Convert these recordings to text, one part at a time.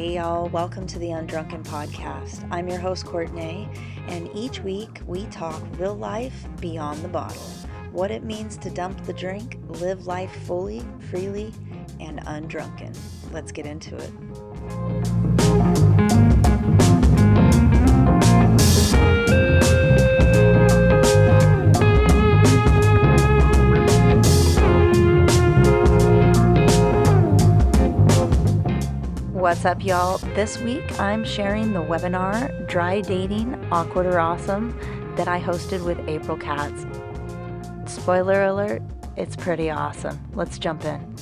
Hey y'all, welcome to the Undrunken Podcast. I'm your host Courtney, and each week we talk real life beyond the bottle. What it means to dump the drink, live life fully, freely, and undrunken. Let's get into it. What's up, y'all? This week I'm sharing the webinar Dry Dating, Awkward or Awesome that I hosted with April Katz. Spoiler alert, it's pretty awesome. Let's jump in.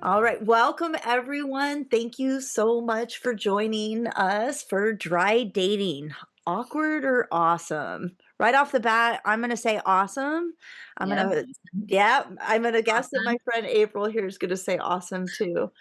All right, welcome everyone. Thank you so much for joining us for Dry Dating, Awkward or Awesome. Right off the bat, I'm going to say awesome. I'm going to guess that my friend April here is going to say awesome too.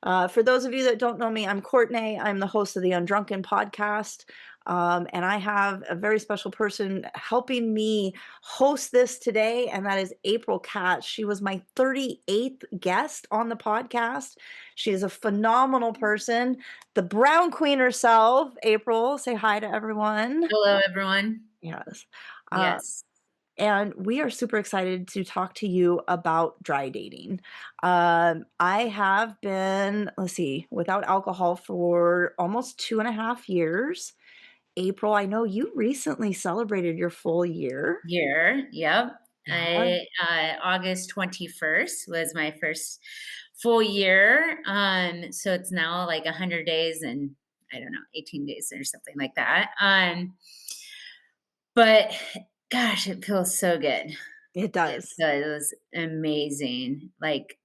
For those of you that don't know me, I'm Courtney. I'm the host of the Undrunken Podcast. And I have a very special person helping me host this today, and that is April Katz. She was my 38th guest on the podcast. She is a phenomenal person, the Brown Queen herself. April, say hi to everyone. Hello, everyone. Yes. Yes. And we are super excited to talk to you about dry dating. I have been, without alcohol for almost 2.5 years. April, I know you recently celebrated your full year. Yep. Yeah. August 21st was my first full year. So it's now like 100 days and 18 days or something like that. But gosh, it feels so good. It does. It was amazing. Like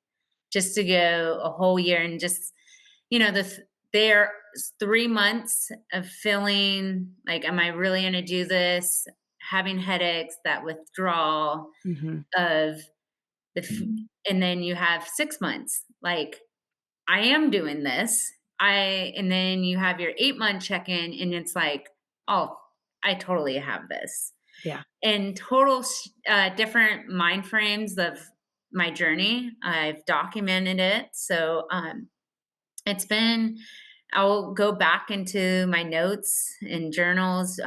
just to go a whole year and just, there's 3 months of feeling like, am I really going to do this? Having headaches, that withdrawal of and then you have 6 months, like I am doing this. And then you have your 8-month check-in and it's like, oh, I totally have this. Yeah. And total different mind frames of my journey. I've documented it. So it's been, I'll go back into my notes and journals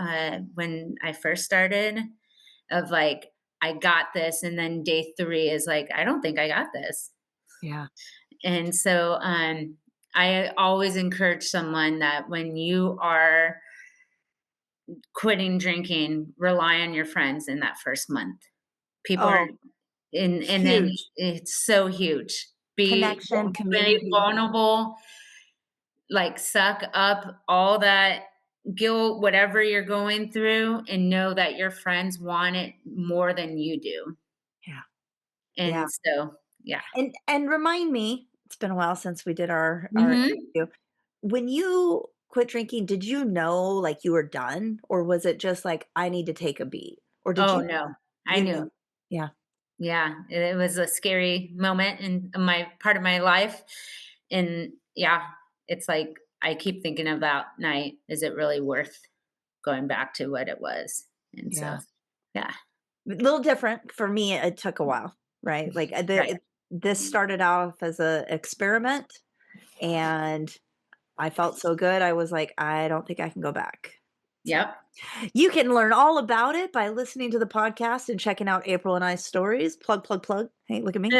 when I first started of like, I got this. And then day 3 is like, I don't think I got this. Yeah. And so I always encourage someone that when you are quitting drinking, rely on your friends in that first month. People are and then it's so huge. Connection, community. Be vulnerable, like suck up all that guilt, whatever you're going through, and know that your friends want it more than you do. Yeah. And so, yeah. And remind me, it's been a while since we did our interview. When you quit drinking, did you know like you were done, or was it just like I need to take a beat? Or did you? No, I knew. Yeah. Yeah, it was a scary moment in my part of my life. And yeah, it's like I keep thinking of that night. Is it really worth going back to what it was? And so, yeah. A little different for me. It took a while, right? Like this started off as an experiment, and I felt so good. I was like, I don't think I can go back. Yep. You can learn all about it by listening to the podcast and checking out April and I's stories. Plug. Hey, look at me.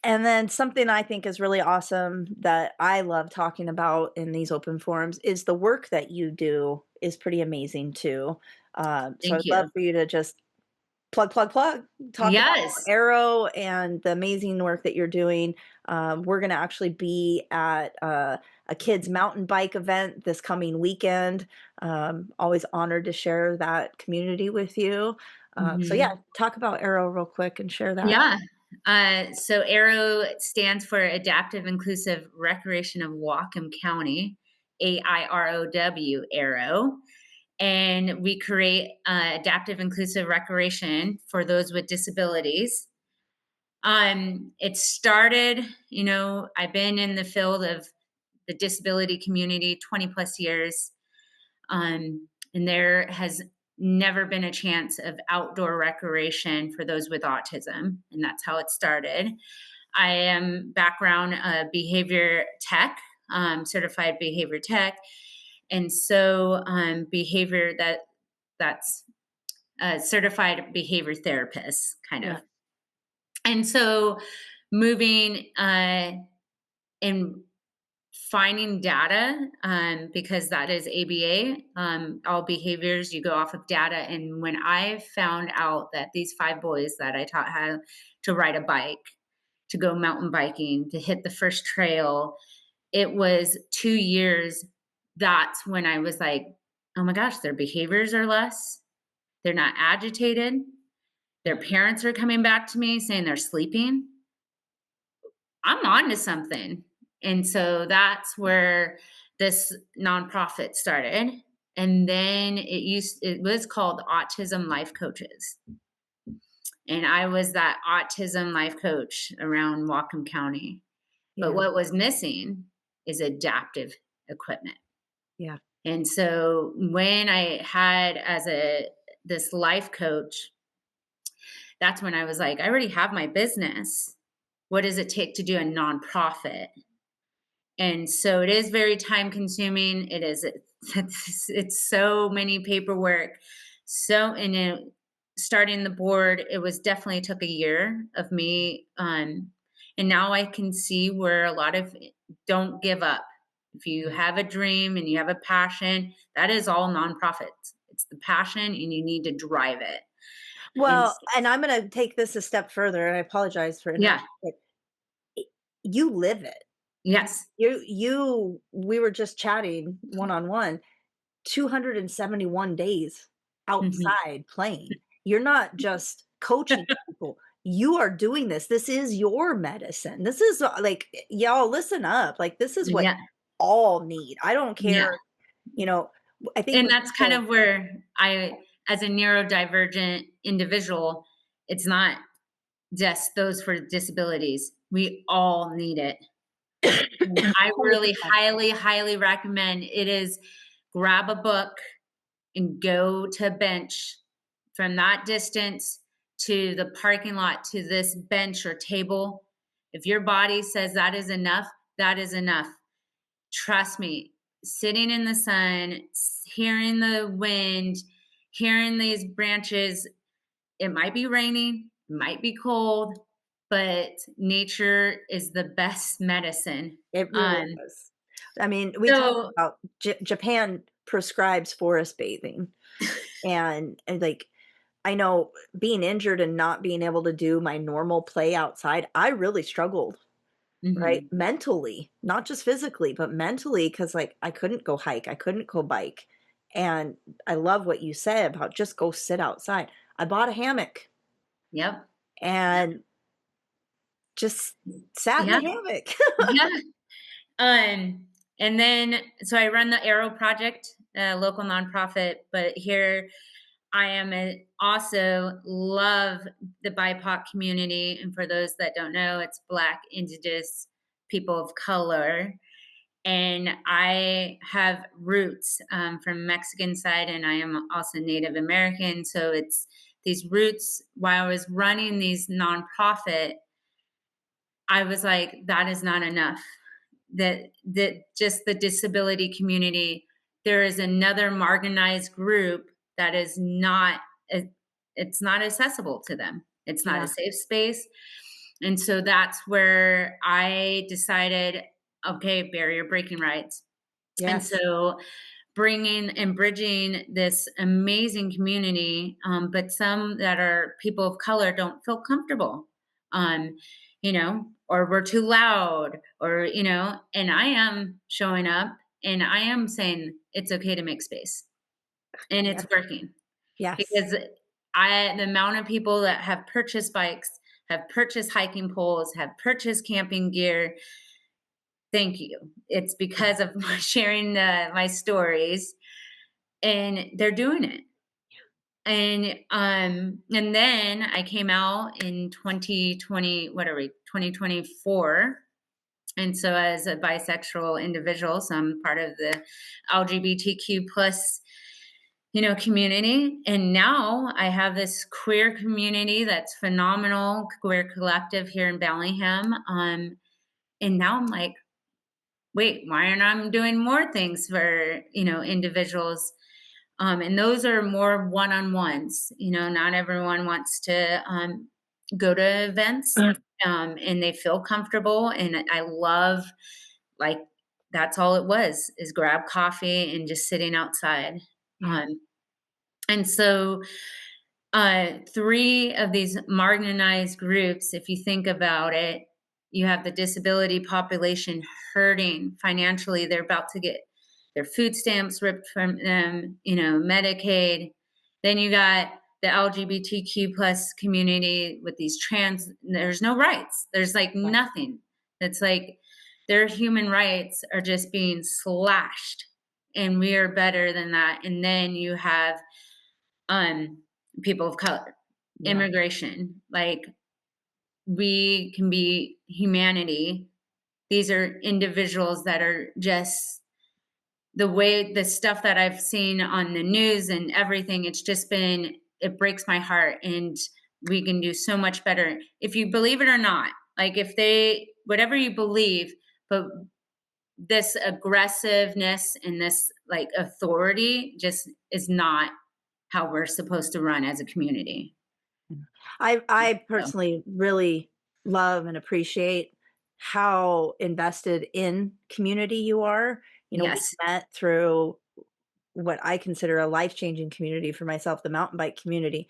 And then something I think is really awesome that I love talking about in these open forums is the work that you do is pretty amazing too. So I'd love for you to just plug. Talk about Arrow and the amazing work that you're doing. We're going to actually be at a kids mountain bike event this coming weekend. Always honored to share that community with you. So yeah, talk about Arrow real quick and share that. Yeah. So Arrow stands for Adaptive Inclusive Recreation of Whatcom County, AIROW, Arrow. And we create adaptive inclusive recreation for those with disabilities. It started, I've been in the field of the disability community 20 plus years. And there has never been a chance of outdoor recreation for those with autism, and that's how it started. I am background behavior tech, certified behavior tech, and so behavior that's a certified behavior therapist, kind Yeah. of. And so moving and finding data, because that is ABA, all behaviors, you go off of data. And when I found out that these 5 boys that I taught how to ride a bike, to go mountain biking, to hit the first trail, it was 2 years. That's when I was like, oh my gosh, their behaviors are less. They're not agitated. Their parents are coming back to me saying they're sleeping. I'm on to something. And so that's where this nonprofit started. And then it was called Autism Life Coaches. And I was that autism life coach around Whatcom County. But Yeah. what was missing is adaptive equipment. Yeah. And so when I had this life coach, that's when I was like, I already have my business. What does it take to do a nonprofit? And so it is very time consuming. It's so many paperwork. So, and starting the board, it was definitely took a year of me. And now I can see where a lot of don't give up. If you have a dream and you have a passion, that is all nonprofits. It's the passion and you need to drive it. And Well, and I'm gonna take this a step further, and I apologize for yeah, interrupting, but y you live it. yes. You we were just chatting one-on-one, 271 days Mhm. outside playing. You're not just coaching people, you are doing this. This is your medicine. This is, like, y'all listen up, like, this is what Yeah, all need. I don't care, yeah. you know, I think And what that's kind people of where as a neurodivergent individual, it's not just those for disabilities. We all need it. And I really 100%. highly, highly recommend it is grab a book and go to a bench from that distance to the parking lot to this bench or table. If your body says that is enough, that is enough. Trust me, sitting in the sun, hearing the wind, hearing these branches, it might be raining, it might be cold, but nature is the best medicine. It really is. I mean, we talk So about Japan prescribes forest bathing, and, like, I know being injured and not being able to do my normal play outside, I really struggled, right? mhm, Mentally, not just physically, but mentally, because like, I couldn't go hike, I couldn't go bike, and I love what you said about just go sit outside. I bought a hammock yep, yep, and just sat in yeah, the hammock. yeah. Um, and then so I run the Arrow Project, a local nonprofit, but here I am also love the BIPOC community. And for those that don't know, it's Black, Indigenous, people of color. And I have roots from Mexican side, and I am also Native American. So it's these roots. While I was running these nonprofit, I was like, that is not enough. That just the disability community, there is another marginalized group that is not it's not accessible to them. It's not a Yeah. safe space. And so that's where I decided, okay, barrier breaking rights. And Yes. so bringing and bridging this amazing community, but some that are people of color don't feel comfortable, um, or we're too loud, or, and I am showing up and I am saying it's okay to make space and it's Yes. working Yes. because the amount of people that have purchased bikes, have purchased hiking poles, have purchased camping gear, thank you. It's because of my sharing my stories, and they're doing it. And then I came out in 2020, what are we, 2024. And so as a bisexual individual, so I'm part of the LGBTQ plus community. And now I have this queer community that's phenomenal, queer collective here in Bellingham. And now I'm like, wait, why aren't I doing more things for, individuals? And those are more one-on-ones. Not everyone wants to go to events, and they feel comfortable. And I love, like, that's all it was, is grab coffee and just sitting outside. Yeah. Um, and so, three of these marginalized groups, if you think about it, you have the disability population hurting financially. They're about to get their food stamps ripped from them, Medicaid. Then you got the LGBTQ plus community with these trans. There's no rights. There's like Yeah. nothing. It's like their human rights are just being slashed, and we are better than that. And then you have um, people of color, Yeah. immigration. Like, we can be humanity. These are individuals that are just the stuff that I've seen on the news and everything. It's just been, it breaks my heart. And we can do so much better if you believe it or not. Like, whatever you believe, but this aggressiveness and this like authority just is not how we're supposed to run as a community. I So, personally really love and appreciate how invested in community you are. We yes, met through what I consider a life-changing community for myself, the mountain bike community.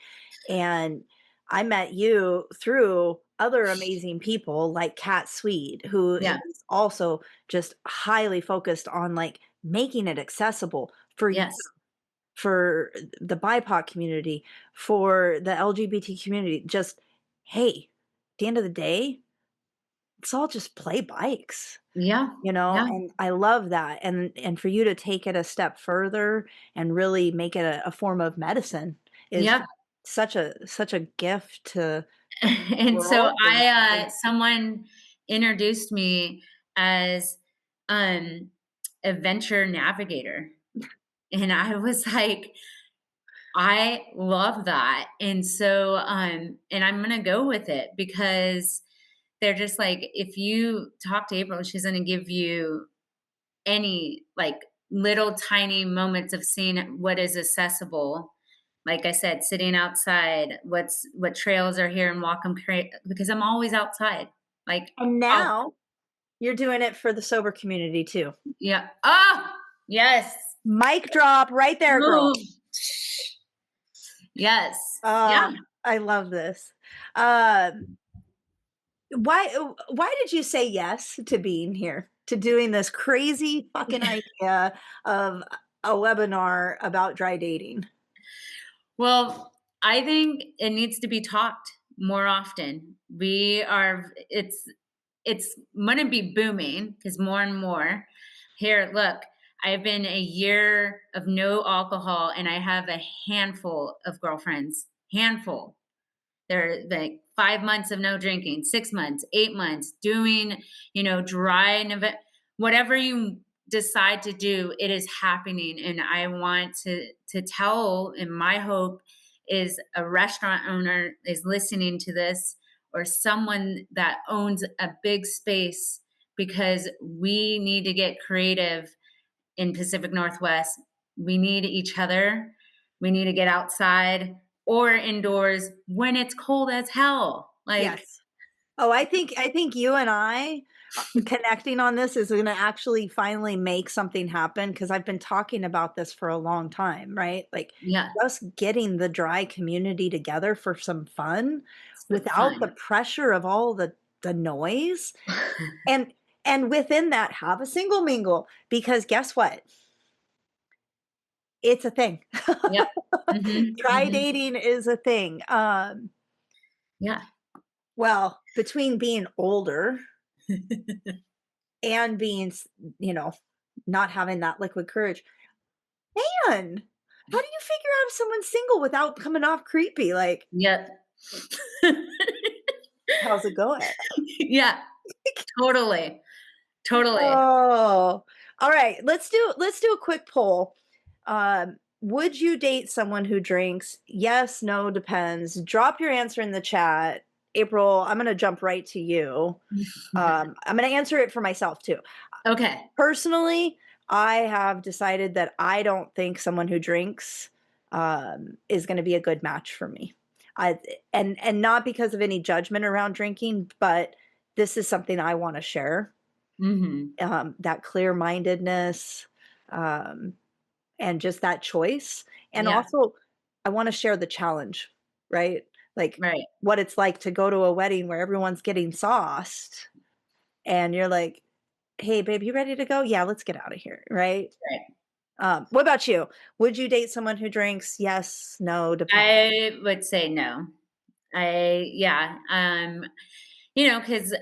And I met you through other amazing people like Katz, who yeah, is also just highly focused on like making it accessible for yes, for the BIPOC community, for the LGBT community. Just, hey, at the end of the day, it's all just play bikes, yeah, yeah, and I love that. And for you to take it a step further and really make it a form of medicine is yep. just such a gift to the And so world. And someone introduced me as um a venture navigator. And I was like, I love that. And so and I'm gonna go with it, because they're just like, if you talk to April, she's gonna give you any like little tiny moments of seeing what is accessible. Like I said, sitting outside, what trails are here in Wacom because I'm always outside. Like, oh now you're doing it for the sober community too. yeah. Oh yes. Mic drop right there, girl. Move. Yes. Yeah. Uh, I love this. Um, why did you say yes to being here, to doing this crazy fucking idea of a webinar about dry dating? Well, I think it needs to be talked more often. It's gonna be booming, because more and more. Here, look, I've been a year of no alcohol, and I have a handful of girlfriends. Handful. They're like 5 months of no drinking, 6 months, 8 months, doing, dry and whatever you decide to do, it is happening. And I want to tell, and my hope is a restaurant owner is listening to this, or someone that owns a big space, because we need to get creative in Pacific Northwest. We need each other. We need to get outside or indoors when it's cold as hell. Like, Yes. Oh, I think you and I connecting on this is gonna actually finally make something happen, because I've been talking about this for a long time, right? Like, yeah, just getting the dry community together for some fun it's the without the fun. pressure of all the noise, and within that, have a single mingle, because guess what? It's a thing. Yep. Hmm. Dry Hmm. dating is a thing. Yeah. Well, between being older and being, not having that liquid courage, man, how do you figure out if someone's single without coming off creepy? Like, Yep. how's it going? Yeah. Totally. Totally. Oh, all right. Let's do a quick poll. Would you date someone who drinks? Yes, no, depends. Drop your answer in the chat. April, I'm gonna jump right to you. I'm gonna answer it for myself too. Okay. Personally, I have decided that I don't think someone who drinks is going to be a good match for me. I and not because of any judgment around drinking, but this is something I want to share. Mhm. That clear mindedness, um, and just that choice, and Yeah, also I want to share the challenge, right? Like right, what it's like to go to a wedding where everyone's getting sauced, and you're like, "Hey, babe, you ready to go? Yeah, let's get out of here," right? right. What about you? Would you date someone who drinks? Yes, no, depends. I would say no. Yeah, because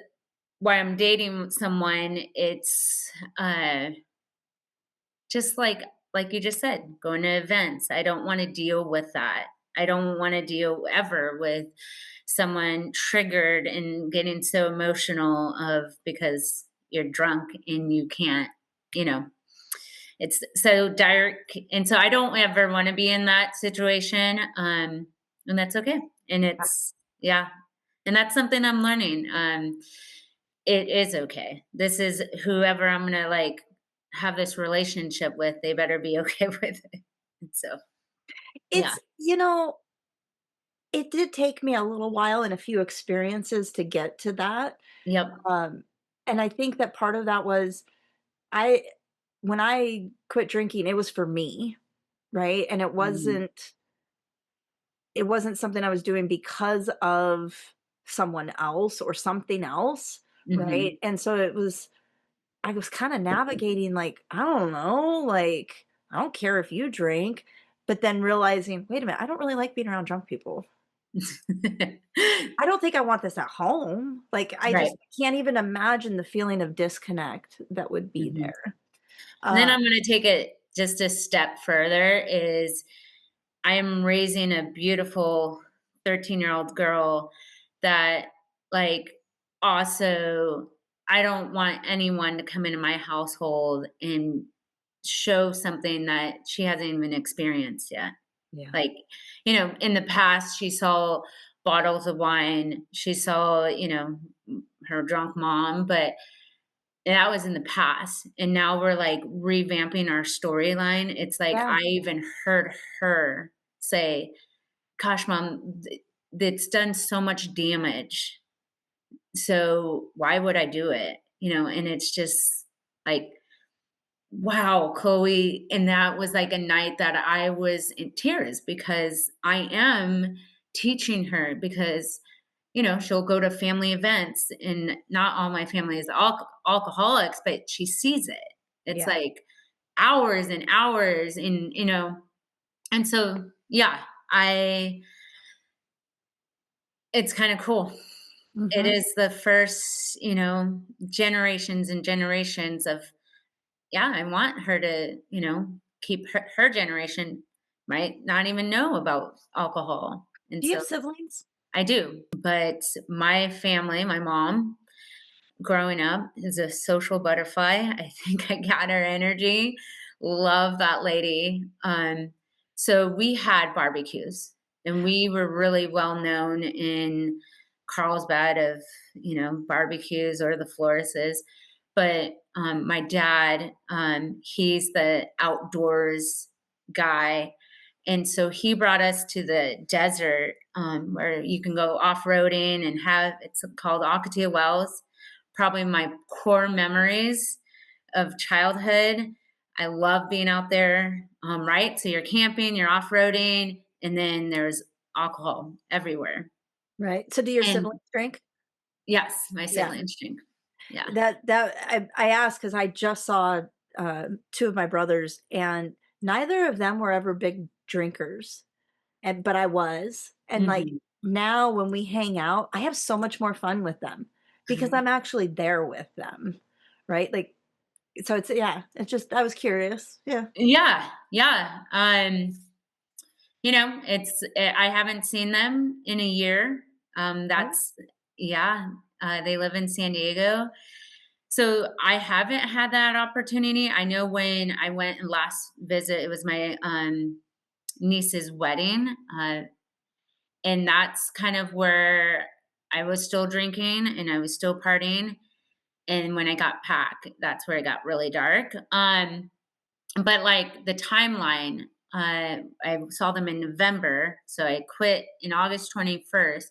when I'm dating someone, it's, just like you just said, going to events. I don't wanna deal with that. I don't wanna deal ever with someone triggered and getting so emotional of because you're drunk and you can't, you know, it's so direct, and so I don't ever wanna be in that situation, and that's okay, and it's yeah, and that's something I'm learning, it is okay. This is whoever I'm gonna, like, have this relationship with, they better be okay with it, and so, yeah. It's it did take me a little while and a few experiences to get to that. Yep. Um, and I think that part of that was I when I quit drinking, it was for me, right? And Mhm. it wasn't something I was doing because of someone else or something else, right? Mhm. And so I was kinda navigating, like, I don't know, like, I don't care if you drink, but then realizing, "Wait a minute, I don't really like being around drunk people. I don't think I want this at home." Like, I Right. just can't even imagine the feeling of disconnect that would be Mhm. there. And then Uh, I'm gonna take it just a step further is I am raising a beautiful 13-year-old girl that, like, also I don't want anyone to come into my household and show something that she hasn't even experienced yet. yeah, Like, in the past, she saw bottles of wine, she saw, her drunk mom, but that was in the past. And now we're like revamping our storyline. It's like yeah, I even heard her say, "Gosh, mom, it's done so much damage. So why would I do it?" And it's just like, wow, Chloe. And that was like a night that I was in tears because I am teaching her because, she'll go to family events and not all my family is alcoholics, but she sees it. It's yeah. like hours and hours and so, yeah, I it's kind of cool. It Mhm. is the first, generations and generations of yeah, I want her to, keep her generation might not even know about alcohol. And Do you so have siblings? I do. But my family, my mom, growing up, is a social butterfly. I think I got her energy. Love that lady. So we had barbecues and we were really well known in Carlsbad of, barbecues or the Florises. But my dad, he's the outdoors guy. And so he brought us to the desert where you can go off roading and have it's called Akatia Wells. Probably my core memories of childhood. I love being out there, right? So you're camping, you're off roading, and then there's alcohol everywhere. Right. So do your And siblings drink? yes, my Yeah. siblings drink. Yeah. I asked because I just saw, 2 of my brothers, and neither of them were ever big drinkers, but I was, and, like, Hmm. now when we hang out, I have so much more fun with them because I'm actually there with them, right? Like, so it's yeah, it's just I was curious. Yeah. Yeah, yeah. I haven't seen them in a year. Oh, That's yeah. They live in San Diego. So I haven't had that opportunity. I know when I went last visit, it was my niece's wedding. And that's kind of where I was still drinking and I was still partying. And when I got back, that's where it got really dark. But like the timeline, I saw them in November. So I quit in August 21st.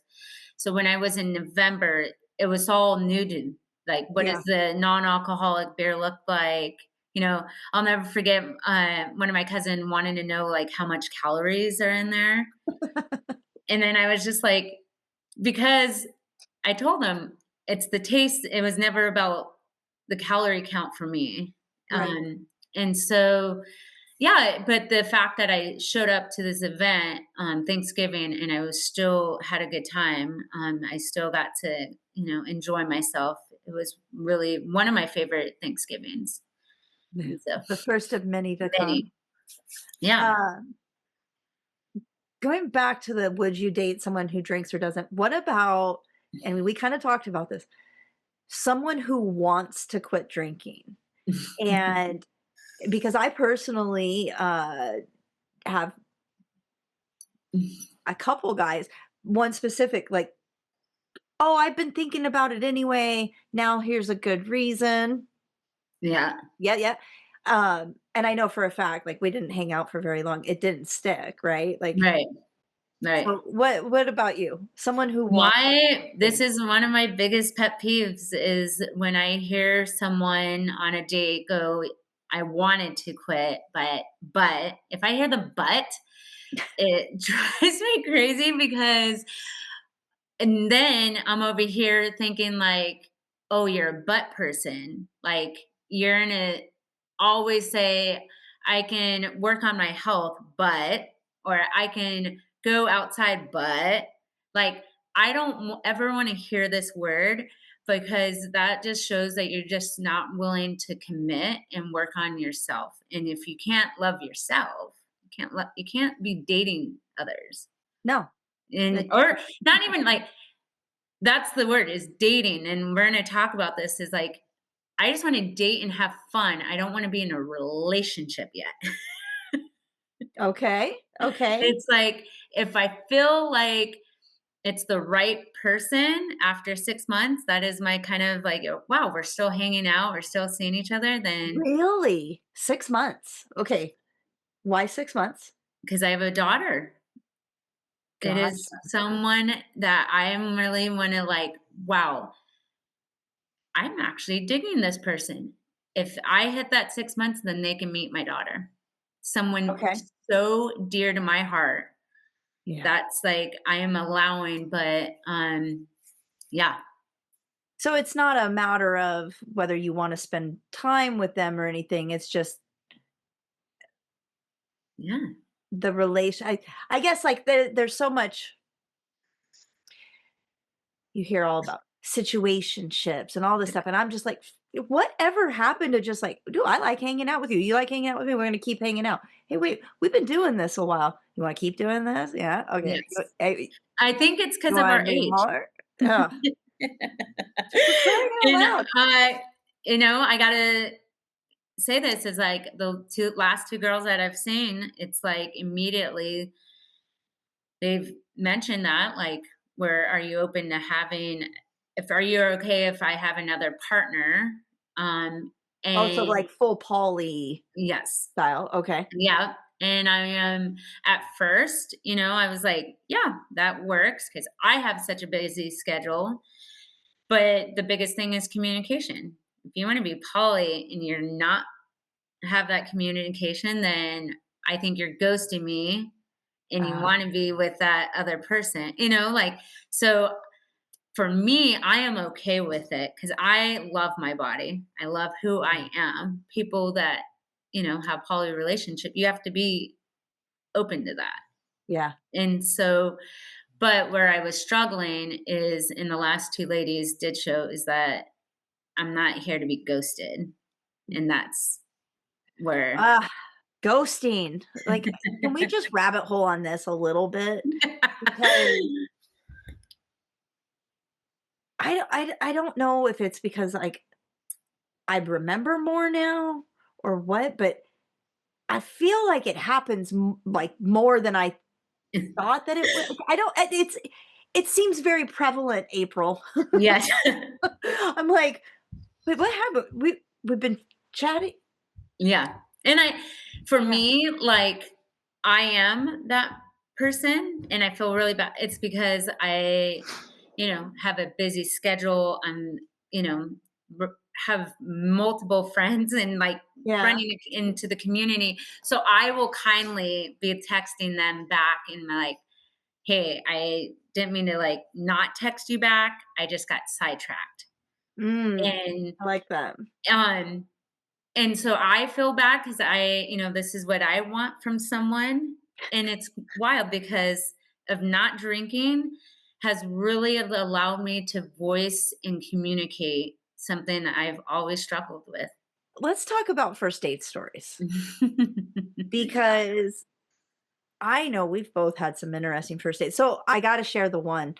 So when I was in November, it was all new to like, what Yeah. does the non alcoholic beer look like? You know, I'll never forget one of my cousin wanted to know like how much calories are in there. And then I was just like, because I told them it's the taste. It was never about the calorie count for me. Right. And so, yeah, but the fact that I showed up to this event on Thanksgiving and I was still had a good time, I still got to, enjoy myself. It was really one of my favorite Thanksgivings. And so, The first of many to many, come. yeah. Uh, Going back to the would you date someone who drinks or doesn't, what about, and we kind of talked about this, someone who wants to quit drinking? And because I personally have a couple guys, one specific, like, oh, I've been thinking about it anyway. Now here's a good reason. Yeah, Yeah, yeah. And I know for a fact, like we didn't hang out for very long. It didn't stick, right? Like, right, right. so what about you? Someone who wants This to is one of my biggest pet peeves is when I hear someone on a date go, I wanted to quit, but if I hear the but, it drives me crazy because and then I'm over here thinking like, oh, you're a butt person. Like you're gonna always say, I can work on my health, but or I can go outside, but like I don't ever want to hear this word because that just shows that you're just not willing to commit and work on yourself. And if you can't love yourself, you can't be dating others. no. And Like, or not even like that's the word is dating, and we're gonna talk about this, is like, I just wanna date and have fun, I don't wanna be in a relationship yet. okay, okay. It's like, if I feel like it's the right person after 6 months, that is my kind of like, wow, we're still hanging out, we're still seeing each other, then Really? 6 months. Okay. Why 6 months? because I have a daughter. It is Gotcha. someone that I am really wanna like, wow, I'm actually digging this person. If I hit that 6 months, then they can meet my daughter. Someone Okay. so dear to my heart. Yeah. That's like I am allowing, but yeah. So it's not a matter of whether you wanna spend time with them or anything, it's just Yeah. the relation I guess, like, there's so much you hear all about situationships and all this stuff, and I'm just like, Whatever happened to just like, "Do I like hanging out with you? You like hanging out with me? We're gonna keep hanging out. Hey, wait, we've been doing this a while. You wanna keep doing this? Yeah, okay. Yes. Hey, I think it's because you of our wanna do age. more? Ugh, for crying out And loud." I gotta say this is like the last two girls that I've seen, it's like immediately they've mentioned that, like, where are you open to having if are you okay if I have another partner? Um, Oh, so and like full poly yes, style, okay. yeah. And I at first, I was like, yeah, that works because I have such a busy schedule. But the biggest thing is communication. If you want to be poly and you're not have that communication, then I think you're ghosting me and you Ah, want to be with that other person, like, so for me, I am okay with it because I love my body. I love who I am. People that, have poly relationship, you have to be open to that. yeah. And so, but where I was struggling is in the last two ladies did show is that I'm not here to be ghosted. And that's where Ah, ghosting. Like, can we just rabbit hole on this a little bit? Because I don't know if it's because, like, I remember more now or what, but I feel like it happens like more than I thought that it would. I don't. It seems very prevalent. April. Yes. I'm like, wait, what happened? We've been chatting. Yeah. And for Yeah. me, like, I am that person and I feel really bad. It's because have a busy schedule. I'm, you know, have multiple friends and like Yeah. running into the community. So I will kindly be texting them back and like, hey, I didn't mean to like not text you back. I just got sidetracked. Mm, And I like that. um and so I feel bad because this is what I want from someone. And it's wild because of not drinking has really allowed me to voice and communicate something that I've always struggled with. Let's talk about first date stories Yeah. because I know we've both had some interesting first dates. So I got to share the one.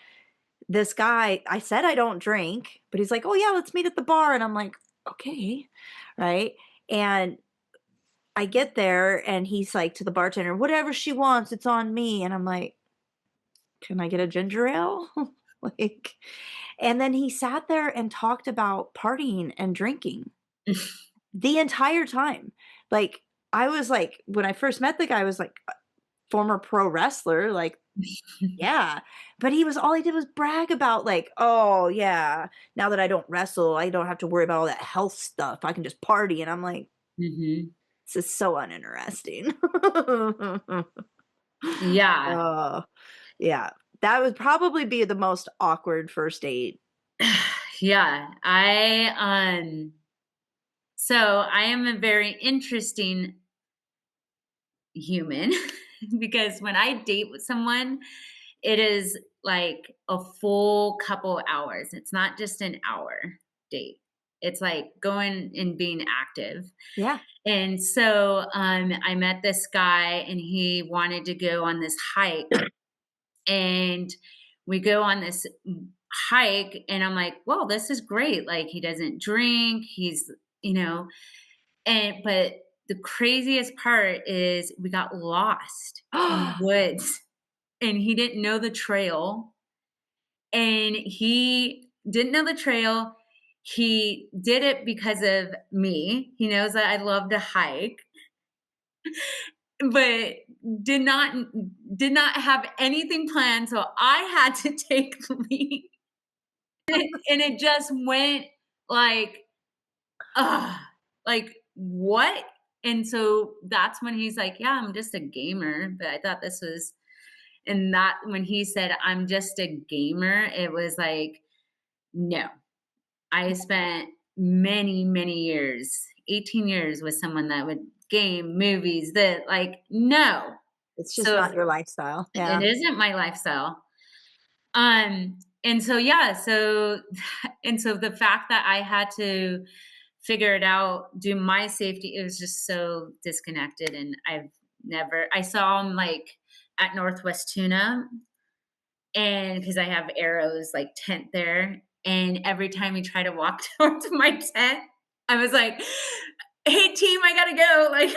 This guy, I said I don't drink, but he's like, "Oh yeah, let's meet at the bar." And I'm like, "Okay." Right? And I get there and he's like to the bartender, "Whatever she wants, it's on me." And I'm like, "Can I get a ginger ale?" Like, and then he sat there and talked about partying and drinking the entire time. Like, I was like, when I first met the guy, I was like, former pro wrestler, like, yeah, but all he did was brag about like, "Oh, yeah, now that I don't wrestle, I don't have to worry about all that health stuff. I can just party." And I'm like, Mhm. "This is so uninteresting." Yeah. Oh, yeah. That would probably be the most awkward first date. Yeah. So I am a very interesting human because when I date with someone, it is like a full couple hours. It's not just an hour date. It's like going and being active. Yeah. And so I met this guy and he wanted to go on this hike. And we go on this hike and I'm like, "Whoa, this is great." Like he doesn't drink, you know, but the craziest part is we got lost in the woods and he didn't know the trail. And he didn't know the trail. He did it because of me. He knows that I love to hike, but did not did not have anything planned. So I had to take the lead. And it just went like, ah, like what? And so that's when he's like, "Yeah, I'm just a gamer." But I thought this was, and that when he said, "I'm just a gamer," it was like, no. I spent many, many years, 18 years with someone that would game, movies, that like, no. It's just So not your lifestyle. it Yeah. isn't my lifestyle. And so yeah, and so the fact that I had to figure it out, do my safety, it was just so disconnected. And I saw him like at Northwest Tuna, and because I have Arrows like tent there, and every time he tried to walk towards my tent, I was like, "Hey team, I gotta go." Like,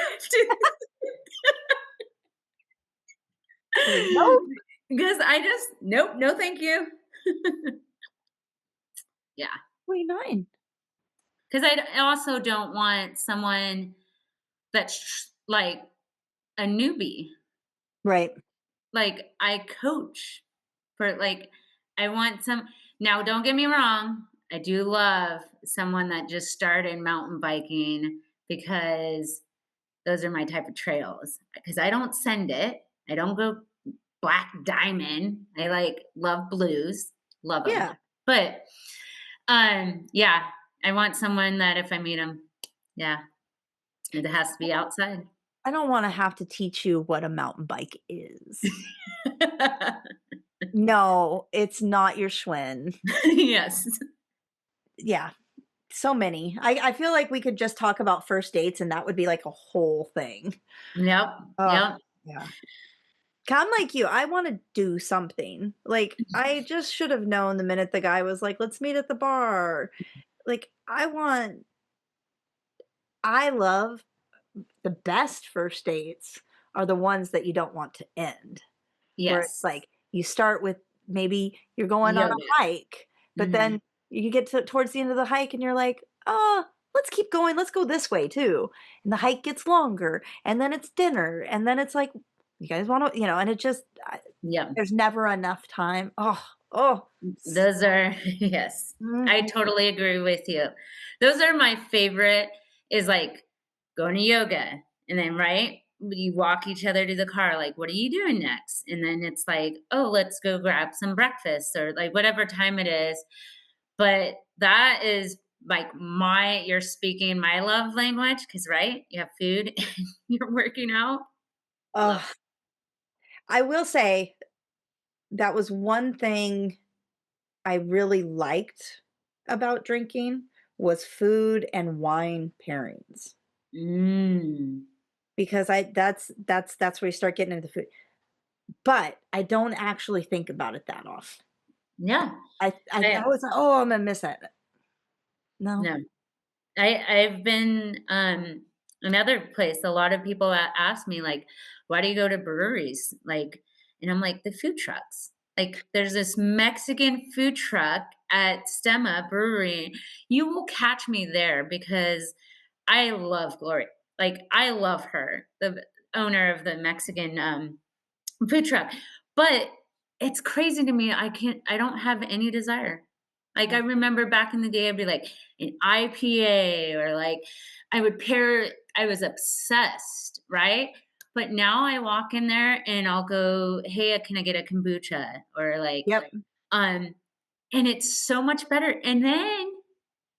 Like, nope. because I just nope, no, thank you. Yeah, 29. because I also don't want someone that's like a newbie. Right. Like I coach for like I want some. Now don't get me wrong, I do love someone that just started mountain biking because those are my type of trails. Because I don't send it. I don't go black diamond. I like love blues, love them. Yeah. But yeah, I want someone that if I meet them, yeah, it has to be outside. I don't wanna have to teach you what a mountain bike is. No, it's not your Schwinn. Yes. Yeah, so many. I feel like we could just talk about first dates and that would be like a whole thing. Yep. Oh, Yep. yeah. I'm like you, I wanna do something. Like, I just should have known the minute the guy was like, "Let's meet at the bar." Like, I love the best first dates are the ones that you don't want to end, where it's Yes. like you start with maybe you're going on Yoga. a hike, but Mhm. then you get towards the end of the hike and you're like, "Oh, let's keep going. Let's go this way too." And the hike gets longer, and then it's dinner, and then it's like, "You guys wanna," and it just Yep. there's never enough time. Oh, oh. Those are yes. I Mhm. totally agree with you. Those are my favorite is, like, going to yoga, and then, right, you walk each other to the car, like, "What are you doing next?" And then it's like, "Oh, let's go grab some breakfast," or, like, whatever time it is. But that is, like, you're speaking my love language because, right, you have food and you're working out. Love Ugh. I will say that was one thing I really liked about drinking was food and wine pairings, it. Mm. because that's where you start getting into the food, but I don't actually think about it that often. Yeah. I I always like, "Oh, I'm gonna miss that." No. no. I've been, another place, a lot of people ask me, like, "Why do you go to breweries?" Like, and I'm like, "The food trucks." Like, there's this Mexican food truck at Stemma Brewery. You will catch me there because I love Gloria. Like, I love her, the owner of the Mexican, food truck. But it's crazy to me, I don't have any desire. Like, I remember back in the day, I'd be like, an IPA or, like, I was obsessed, right? But now I walk in there and I'll go, "Hey, can I get a kombucha?" Or, like, Yep. um and it's so much better, and then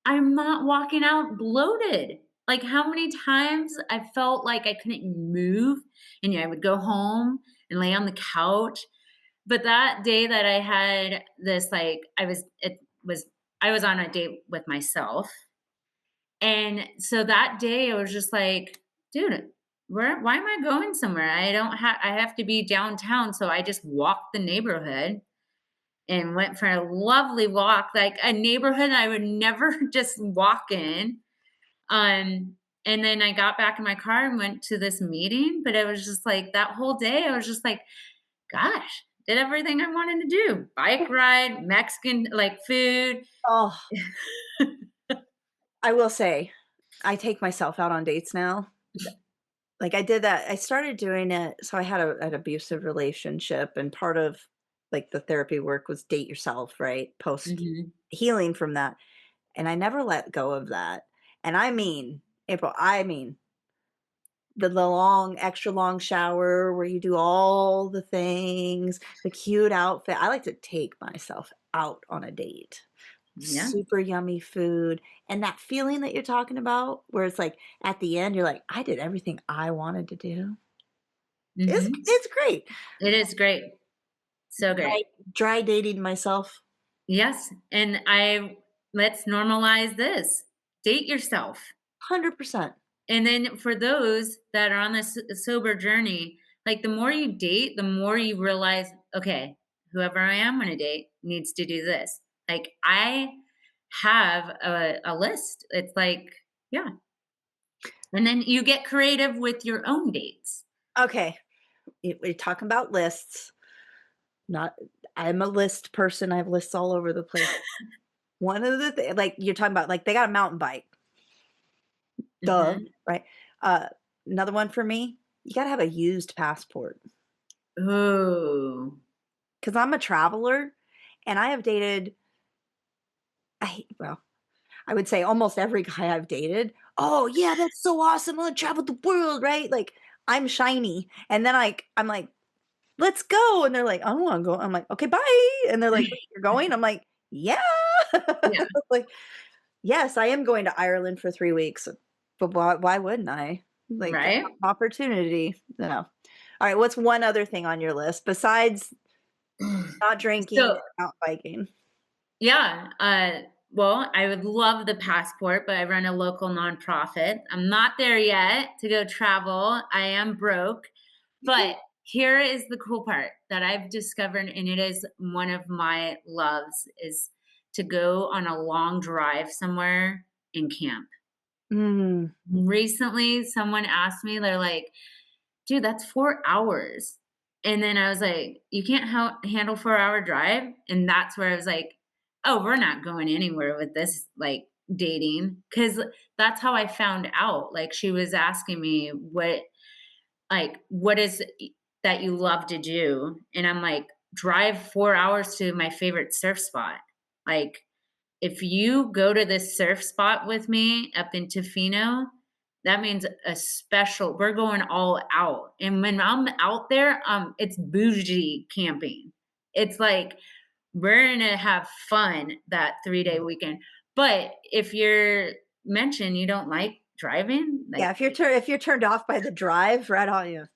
I'm not walking out bloated. Like, how many times I felt like I couldn't move, and I would go home and lay on the couch. But that day that I had this, like, I was on a date with myself. And so that day I was just like, dude, why am I going somewhere? I have to be downtown. So I just walked the neighborhood and went for a lovely walk, like a neighborhood I would never just walk in. And then I got back in my car and went to this meeting, but it was just like that whole day, I was just like, gosh, did everything I wanted to do. Bike ride, Mexican like food. Oh, I will say, I take myself out on dates now. Like, I did that I started doing it, so I had an abusive relationship, and part of, like, the therapy work was date yourself, right? Post Mhm. healing from that, and I never let go of that, and I mean, April, I mean, the long extra long shower where you do all the things, the cute outfit. I like to take myself out on a date. Yeah. Super yummy food, and that feeling that you're talking about where it's like, at the end, you're like, "I did everything I wanted to do." Mhm. It's great. It is great. So Dry great. dry dating myself. Yes, and I let's normalize this. Date yourself. 100%. And then for those that are on this sober journey, like the more you date, the more you realize, okay, whoever I am on a date needs to do this. Like I have a list. It's like, yeah. And then you get creative with your own dates. Okay, we're talking about lists, not I'm a list person, I have lists all over the place. One of the like, you're talking about, like, they got a mountain bike, duh, Mhm. right? Another one for me, you gotta have a used passport, Ooh. because 'cause I'm a traveler, and I have dated well, I would say almost every guy I've dated, "Oh, yeah, that's so awesome, I wanna travel the world," right? Like, I'm shiny, and then, I'm like, "Let's go," and they're like, "I don't wanna go." I'm like, "Okay, bye," and they're like, "Wait, you're going?" I'm like, "Yeah." Yeah, Like, yes, I am going to Ireland for 3 weeks, but why wouldn't I? Like, right? opportunity. No. Alright, what's one other thing on your list besides not drinking and So out biking? yeah, well, I would love the passport, but I run a local nonprofit. I'm not there yet to go travel. I am broke. But here is the cool part that I've discovered, and it is one of my loves, is to go on a long drive somewhere and camp. Mm. Recently, someone asked me, they're like, "Dude, that's 4 hours." And then I was like, "You can't handle 4-hour drive?" And that's where I was like, "Oh, we're not going anywhere with this, like, dating." Because that's how I found out. Like, she was asking me, "What is it that you love to do?" And I'm like, "Drive 4 hours to my favorite surf spot." Like, if you go to this surf spot with me up in Tofino, that means a special we're going all out, and when I'm out there, it's bougie camping. It's like, we're gonna have fun that 3-day weekend, but if you're mentioned you don't like driving, Yeah, like, if you're turned off by the drive, right on you.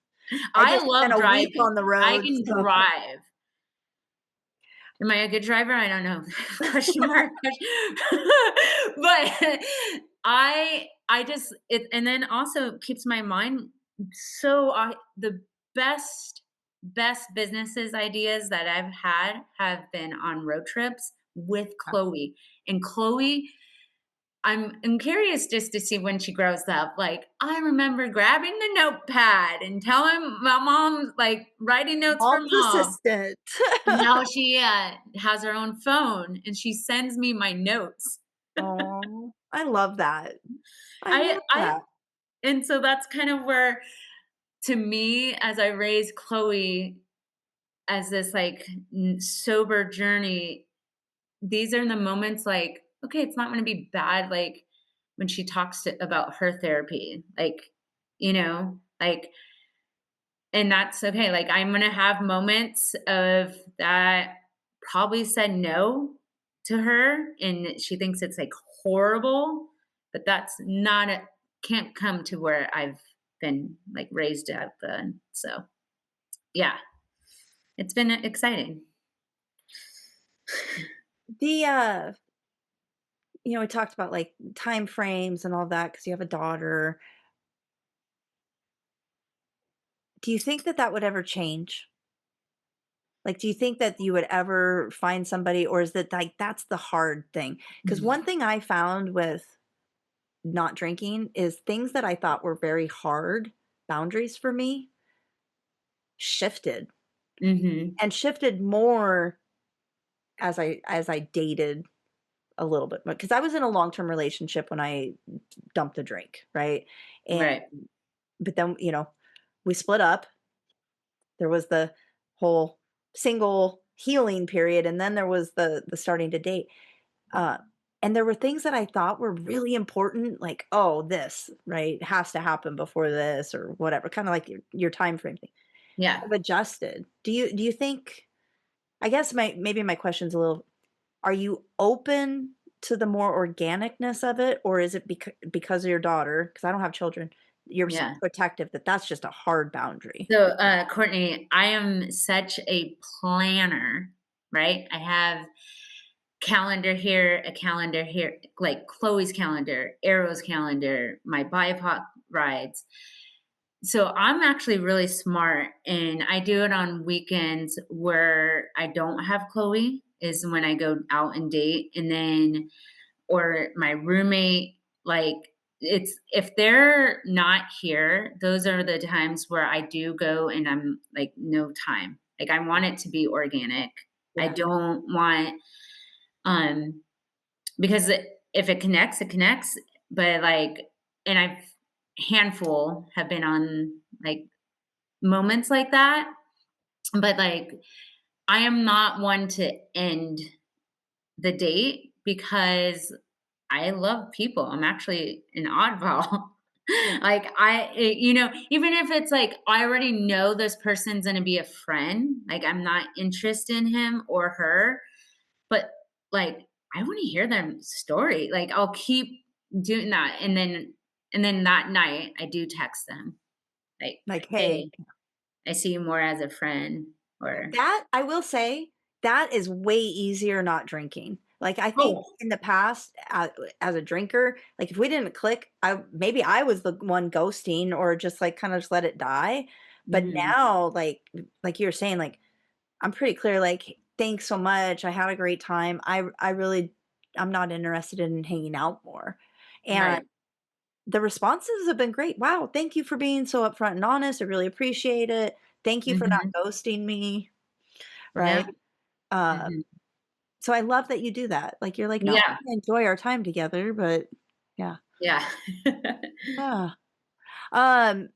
I I just spent love a week driving. on the I road, can so drive. Am I a good driver? I don't know. Question mark. But I just it and then also keeps my mind so the best businesses ideas that I've had have been on road trips with Chloe. And Chloe, I'm curious just to see when she grows up. Like, I remember grabbing the notepad and telling my mom, like, writing notes for mom's mom. assistant. Now she, has her own phone, and she sends me my notes. Oh, I love that. I I love I that. and so that's kind of where, to me, as I raise Chloe as this, like, sober journey, these are the moments, like, okay, it's not gonna be bad, like, when she talks about her therapy, like, like, and that's okay. Like, I'm gonna have moments of that probably said no to her, and she thinks it's, like, horrible, but that's not a can't come to where I've been, like, raised up, so, yeah, it's been exciting. The, we talked about, like, time frames and all that because you have a daughter. Do you think that that would ever change? Like, do you think that you would ever find somebody, or is that, like, that's the hard thing? Because one thing I found with not drinking is things that I thought were very hard boundaries for me shifted, Mhm. and shifted more as I dated a little bit, because I was in a long-term relationship when I dumped a drink, right? And Right. but then, we split up. There was the whole single healing period, and then there was the starting to date. Uh, and there were things that I thought were really important, like, "Oh, this, right, has to happen before this," or whatever, kinda like your time frame thing. Yeah. I've adjusted. Do you think, I guess maybe my question's a little, are you open to the more organicness of it, or is it because of your daughter? Because I don't have children. You're so Yeah. protective that that's just a hard boundary. So, Courtney, I am such a planner, right? I have a calendar here, like Chloe's calendar, Arrow's calendar, my BIPOC rides. So I'm actually really smart, and I do it on weekends where I don't have Chloe, is when I go out and date, and then or my roommate, like, it's if they're not here, those are the times where I do go and I'm like, no time. Like, I want it to be organic. I Yeah. don't want um because if it connects, it connects. But, like, and I've handful have been on, like, moments like that. But, like, I am not one to end the date because I love people. I'm actually an oddball. Like, even if it's like I already know this person's going to be a friend, like, I'm not interested in him or her, but, like, I want to hear their story. Like, I'll keep doing that. And then that night I do text them, like, Like, "Hey, "Hey." I see you more as a friend," or, That, I will say, that is way easier not drinking. Like, I think "Oh, in the past, as a drinker, like, if we didn't click, I was the one ghosting, or just, like, kinda just let it die. But mhm, now, like you were saying, like, I'm pretty clear, like, "Thanks so much, I had a great time. I'm not interested in hanging out more." And right." the responses have been great. "Wow, thank you for being so upfront and honest. I really appreciate it. Thank you for not Mhm. ghosting me." Right? Yep. Uh, Mhm. so I love that you do that. Like, you're like, "No, Yeah. I'm gonna enjoy our time together," but yeah. Yeah. Ah. Um,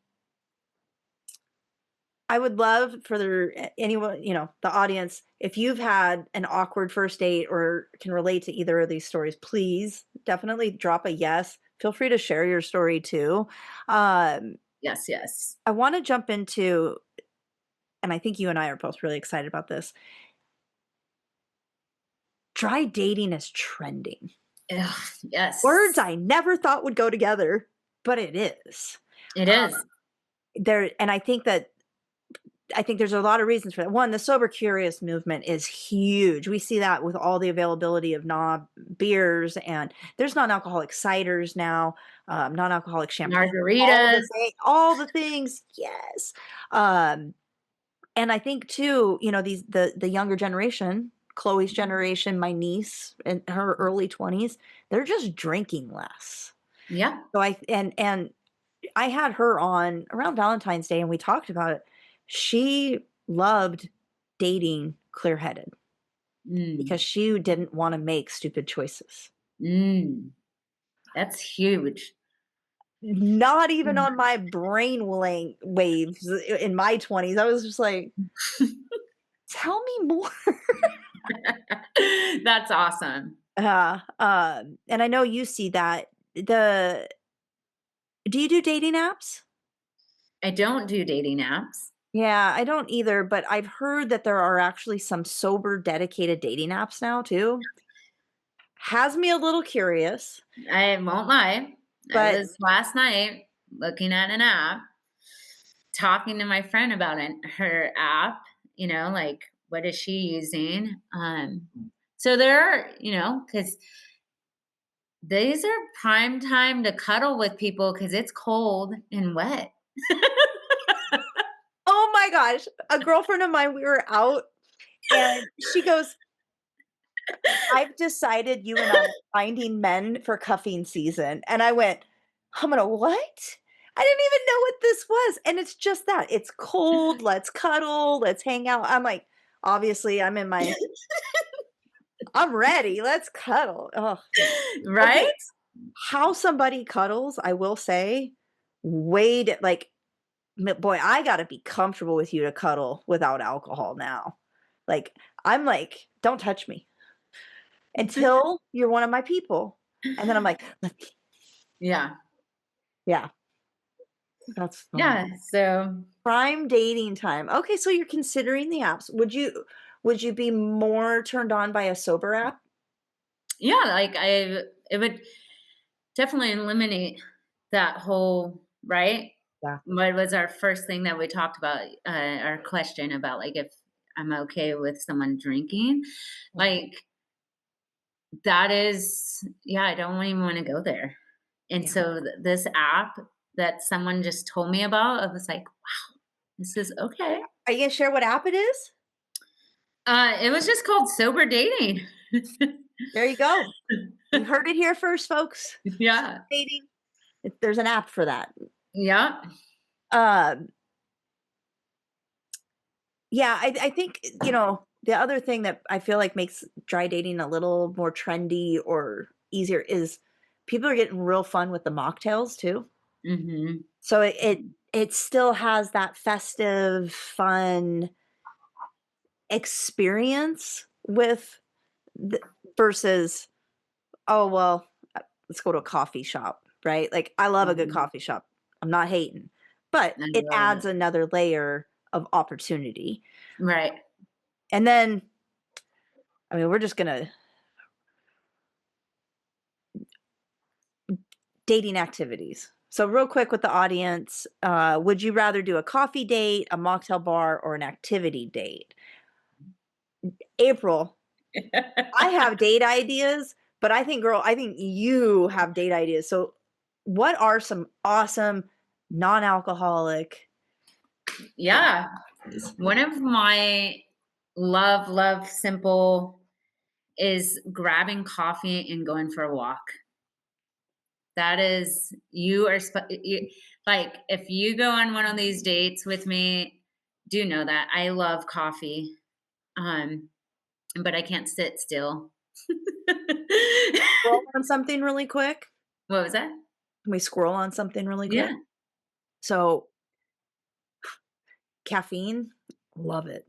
I would love for anyone, the audience, if you've had an awkward first date or can relate to either of these stories, please definitely drop a yes. Feel free to share your story too. Um, Yes, yes. I want to jump into, and I think you and I are both really excited about this. Dry dating is trending. Ugh, Words yes. I never thought would go together, but it is. It is. And I think there's a lot of reasons for that. One, the sober curious movement is huge. We see that with all the availability of knob beers, and there's non-alcoholic ciders now, non-alcoholic champagne, Margaritas. all the things. Yes. Um, and I think too, the younger generation, Chloe's generation, my niece in her early 20s, they're just drinking less. Yeah. So and I had her on around Valentine's Day and we talked about it. She loved dating clear-headed because Mm. she didn't wanna make stupid choices. Mm. That's huge. Not even Mm. on my brain waves in my 20s. I was just like, "Tell me more." That's awesome. And I know you see that. The Do you do dating apps? I don't do dating apps. Yeah, I don't either, but I've heard that there are actually some sober dedicated dating apps now too. Has me a little curious, I won't lie. I but was last night looking at an app, talking to my friend about her app, like what is she using? So there are, because these are prime time to cuddle with people because it's cold and wet. oh my gosh, a girlfriend of mine, we were out and she goes, "I've decided you and I are finding men for cuffing season." And I went, "I'm gonna what?" I didn't even know what this was. And it's just that. It's cold, let's cuddle, let's hang out. I'm like, obviously I'm ready. Let's cuddle. Oh. Right? Okay. How somebody cuddles, I will say, like, boy, I gotta be comfortable with you to cuddle without alcohol now. Like, I'm like, don't touch me until you're one of my people. And then I'm like, Yeah. yeah, that's Yeah. So prime dating time. Okay, so you're considering the apps. Would you be more turned on by a sober app? yeah, like it would definitely eliminate that whole, right? Yeah. What was our first thing that we talked about? Our question about like if I'm okay with someone drinking, like that is, yeah, I don't even want to go there. And Yeah. so this app that someone just told me about, I was like, wow, this is okay. Are you gonna share what app it is? It was just called sober dating. There you go. You heard it here first, folks. Yeah. Dating. There's an app for that. Yeah. Um, yeah, I think, the other thing that I feel like makes dry dating a little more trendy or easier is people are getting real fun with the mocktails too. Hmm. So it still has that festive, fun experience with the versus, "Oh, well, let's go to a coffee shop," right? Like, I love a good Hmm. coffee shop. I'm not hating, but I it love adds it. another layer of opportunity. Right. And then, I mean, we're just gonna dating activities. So real quick with the audience, would you rather do a coffee date, a mocktail bar, or an activity date? April, I have date ideas, but I think you have date ideas. So what are some awesome non-alcoholic Yeah. activities? One of my love simple is grabbing coffee and going for a walk. That is, you are, like, if you go on one of these dates with me, do know that I love coffee. Um, but I can't sit still. Scroll on something really quick? What was that? Can we scroll on something really quick? Yeah. So, caffeine, love it.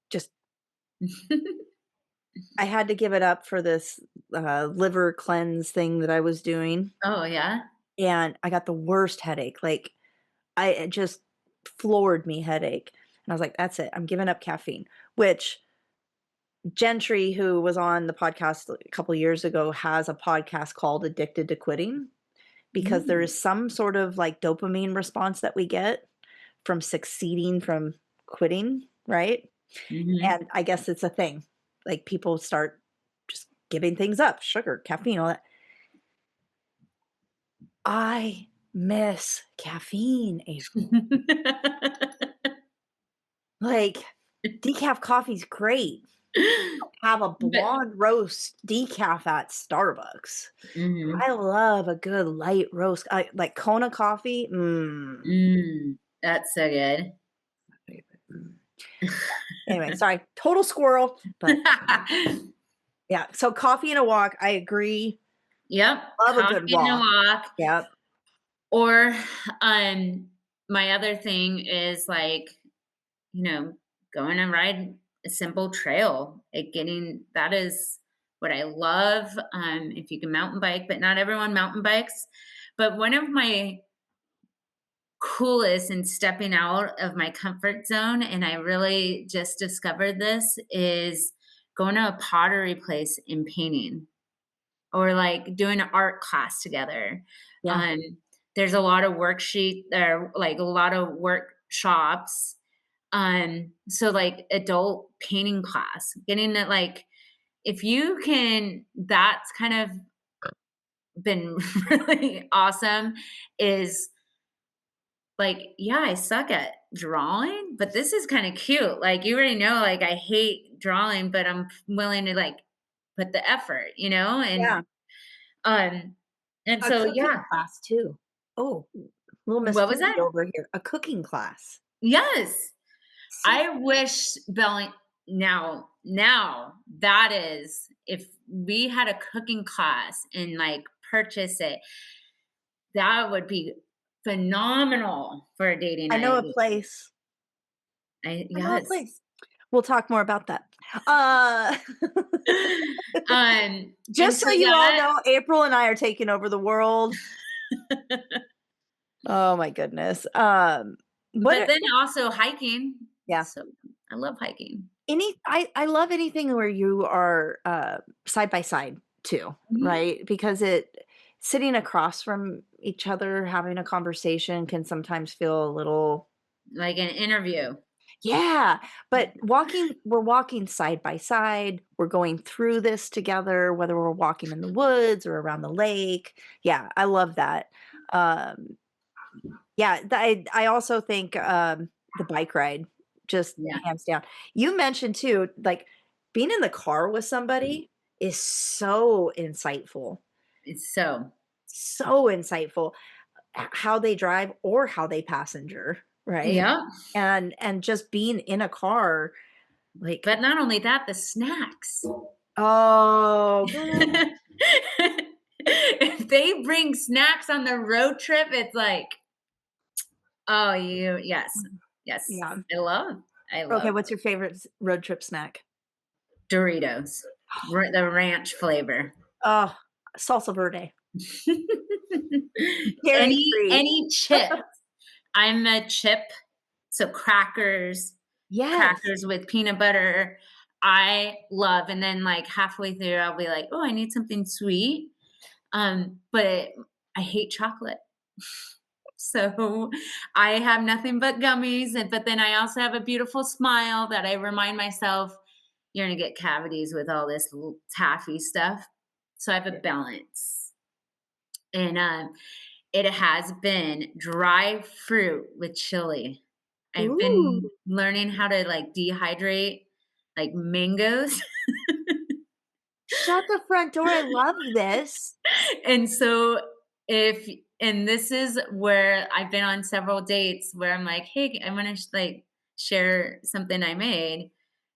Just I had to give it up for this, liver cleanse thing that I was doing, Oh, yeah? and I got the worst headache, like, it just floored me headache, and I was like, "That's it, I'm giving up caffeine," which Gentry, who was on the podcast a couple years ago, has a podcast called Addicted to Quitting, because there Mm. is some sort of, like, dopamine response that we get from succeeding from quitting, right? Mhm. And I guess it's a thing. Like, people start just giving things up, sugar, caffeine, all that. I miss caffeine, April. Like, decaf coffee's great. Have a But blonde roast decaf at Starbucks. mhm. I love a good light roast. I like Kona coffee. That's so good. Mm. Anyway, sorry, total squirrel, but yeah. So coffee and a walk. I agree. Yep, Love a good coffee and a walk. walk. Yep. Or, my other thing is, like, you know, going and ride a simple trail, like, getting that is what I love, if you can mountain bike, but not everyone mountain bikes. But one of my coolest in stepping out of my comfort zone, and I really just discovered this, is going to a pottery place and painting, or like doing an art class together. Yeah. Um, there's a lot of worksheet there, like a lot of workshops. So like adult painting class, getting it, like, if you can, that's kind of been really awesome, is like, yeah, I suck at drawing, but this is kind of cute. Like, you already know, like, I hate drawing, but I'm willing to, like, put the effort, Yeah. um and A so cooking yeah. class too. Oh, little Miss What was Foodie that? over here. A cooking class. Yes. So I wish Belling now that is, if we had a cooking class and, like, purchase it, that would be phenomenal for a dating I know night. a place. I know a Yes. place. We'll talk more about that. Uh, And just so so you all yeah. know, April and I are taking over the world. Oh my goodness. What But are then also hiking. yeah. So I love hiking. I love anything where you are, side by side too, Mhm. right? Because it sitting across from each other, having a conversation can sometimes feel a little Like an interview. yeah, but we're walking side by side, we're going through this together, whether we're walking in the woods or around the lake. Yeah, I love that. Um, yeah, I also think, the bike ride, just Yeah. hands down. You mentioned too, like, being in the car with somebody is so insightful, It's so, so insightful, how they drive or how they passenger, right? yeah. And just being in a car, like But not only that, the snacks. oh, girl. If they bring snacks on the road trip, it's like, oh, yes. Yes. Yeah. I Okay, love what's your favorite road trip snack? Doritos, the ranch flavor. Oh, salsa verde, dairy free. Any chip. I'm a chip, so Yes. crackers with peanut butter, I love, and then, like, halfway through, I'll be like, "Oh, I need something sweet." But I hate chocolate. So, I have nothing but gummies, but then I also have a beautiful smile that I remind myself, "You're gonna get cavities with all this little taffy stuff." So, I have a balance. And, it has been dry fruit with chili. I've Ooh, been learning how to, like, dehydrate, like, mangoes. shut the front door, I love this. And so if and this is where I've been on several dates where I'm like, "Hey, I wanna like, share something I made,"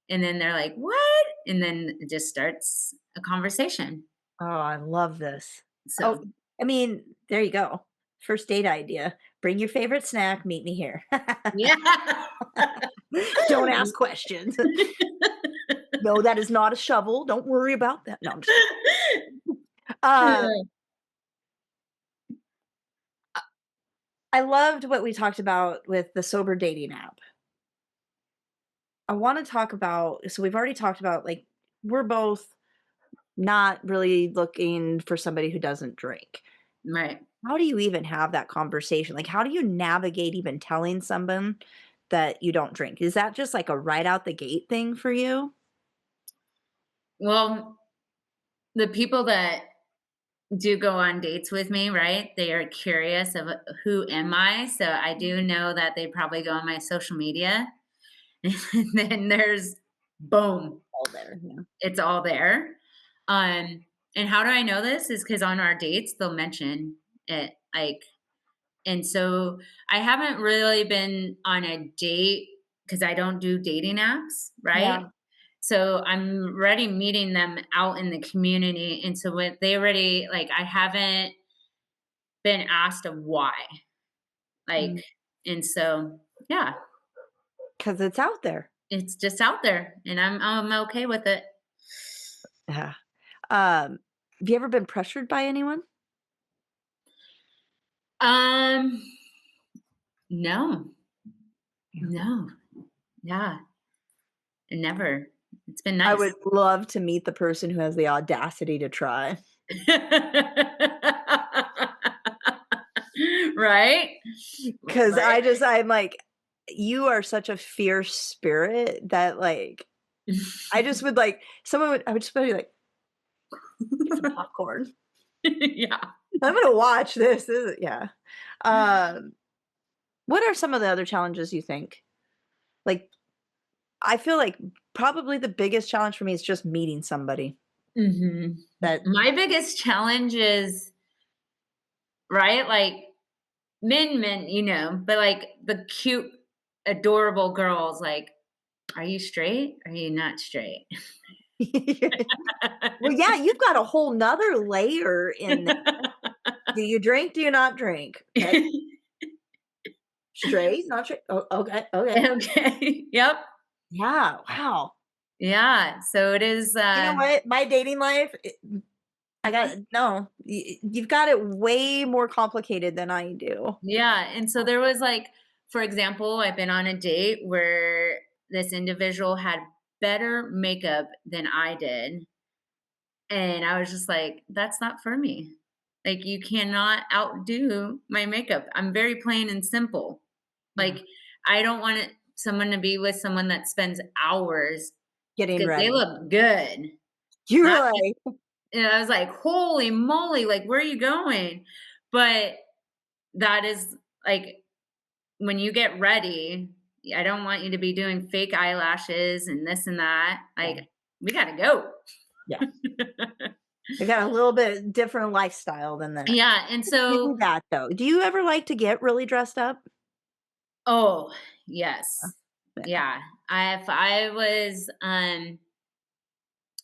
and then they're like, "What?" And then it just starts a conversation. Oh, I love this. Oh, So I mean, there you go. First date idea. Bring your favorite snack, meet me here. yeah. Don't ask questions. No, that is not a shovel. Don't worry about that. No, I'm just kidding. Uh, I loved what we talked about with the sober dating app. I wanna talk about so we've already talked about, like, we're both not really looking for somebody who doesn't drink. Right. How do you even have that conversation? Like, how do you navigate even telling someone that you don't drink? Is that just like a right out the gate thing for you? Well, the people that do go on dates with me, right? They are curious of who am I? So I do know that they probably go on my social media. And then there's boom, All there, yeah. it's all there. Um, and how do I know this? Is because on our dates they'll mention it. Like, and so I haven't really been on a date because I don't do dating apps, right? Yeah. So I'm already meeting them out in the community. And so when they already like I haven't been asked of why. Like, and so yeah, 'Cause it's out there. it's just out there and I'm okay with it. Yeah. Have you ever been pressured by anyone? Um, no, Yeah. no, yeah, never. It's been I nice. would love to meet the person who has the audacity to try. Right? 'Cause Right? I'm like, you are such a fierce spirit that, like, I just would like I would just be like, "Get some popcorn. Yeah. I'm gonna watch this." This is yeah. Um, what are some of the other challenges you think? Like, I feel like probably the biggest challenge for me is just meeting somebody Mhm. that My biggest challenge is, right, like, men, but, like, the cute, adorable girls, like, "Are you straight? Are you not straight?" Well, yeah, you've got a whole 'nother layer in there. Do you drink? Do you not drink? Okay. Straight? Not straight? Oh, okay, okay. Okay. Yep. Yeah, wow. Yeah, so it is, You know what? My dating life, I got no, you've got it way more complicated than I do. yeah, and so there was, like, for example, I've been on a date where this individual had better makeup than I did, and I was just like, "That's not for me." Like, you cannot outdo my makeup. I'm very plain and simple. Yeah. Like, I don't want someone to be with someone that spends hours Getting because they ready. look good. You were Not like and I was like, "Holy moly, like, where are you going?" But that is like, when you get ready, I don't want you to be doing fake eyelashes and this and that. yeah, Like, we gotta go. yeah. I got a little bit different lifestyle than that. Yeah, and Give me so that though. Do you ever like to get really dressed up? oh, yes. Yeah. Yeah.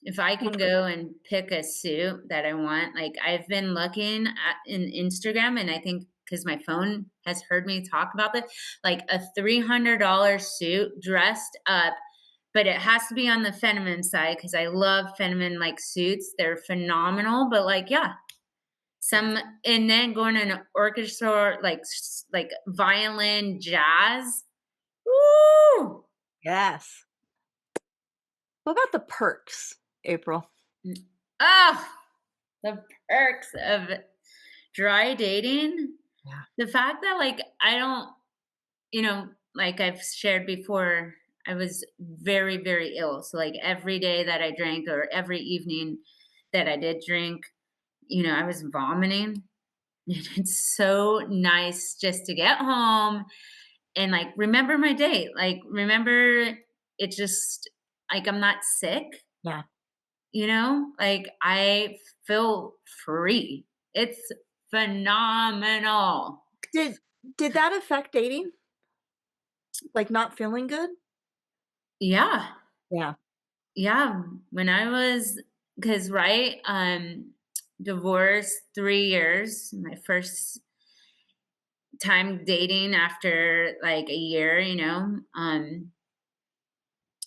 If I can go and pick a suit that I want, like I've been looking at in Instagram, and I think because my phone has heard me talk about this, like a $300 suit dressed up, but it has to be on the feminine side because I love feminine like suits. They're phenomenal, but like, yeah, some, and then going to an orchestra, like, like violin, jazz. Woo! Yes. What about the perks, April? Oh, the perks of dry dating. Yeah. The fact that, like, I don't, like I've shared before, I was very, very ill. So, like, every day that I drank or every evening that I did drink, I was vomiting. And it's so nice just to get home and, like, remember my day. Like, remember it just, like, I'm not sick. Yeah. Like I feel free. It's phenomenal. Did did that affect dating? Like, not feeling good? Yeah. Yeah. Yeah. When I was, because, right, divorced 3 years, my first time dating after like a year,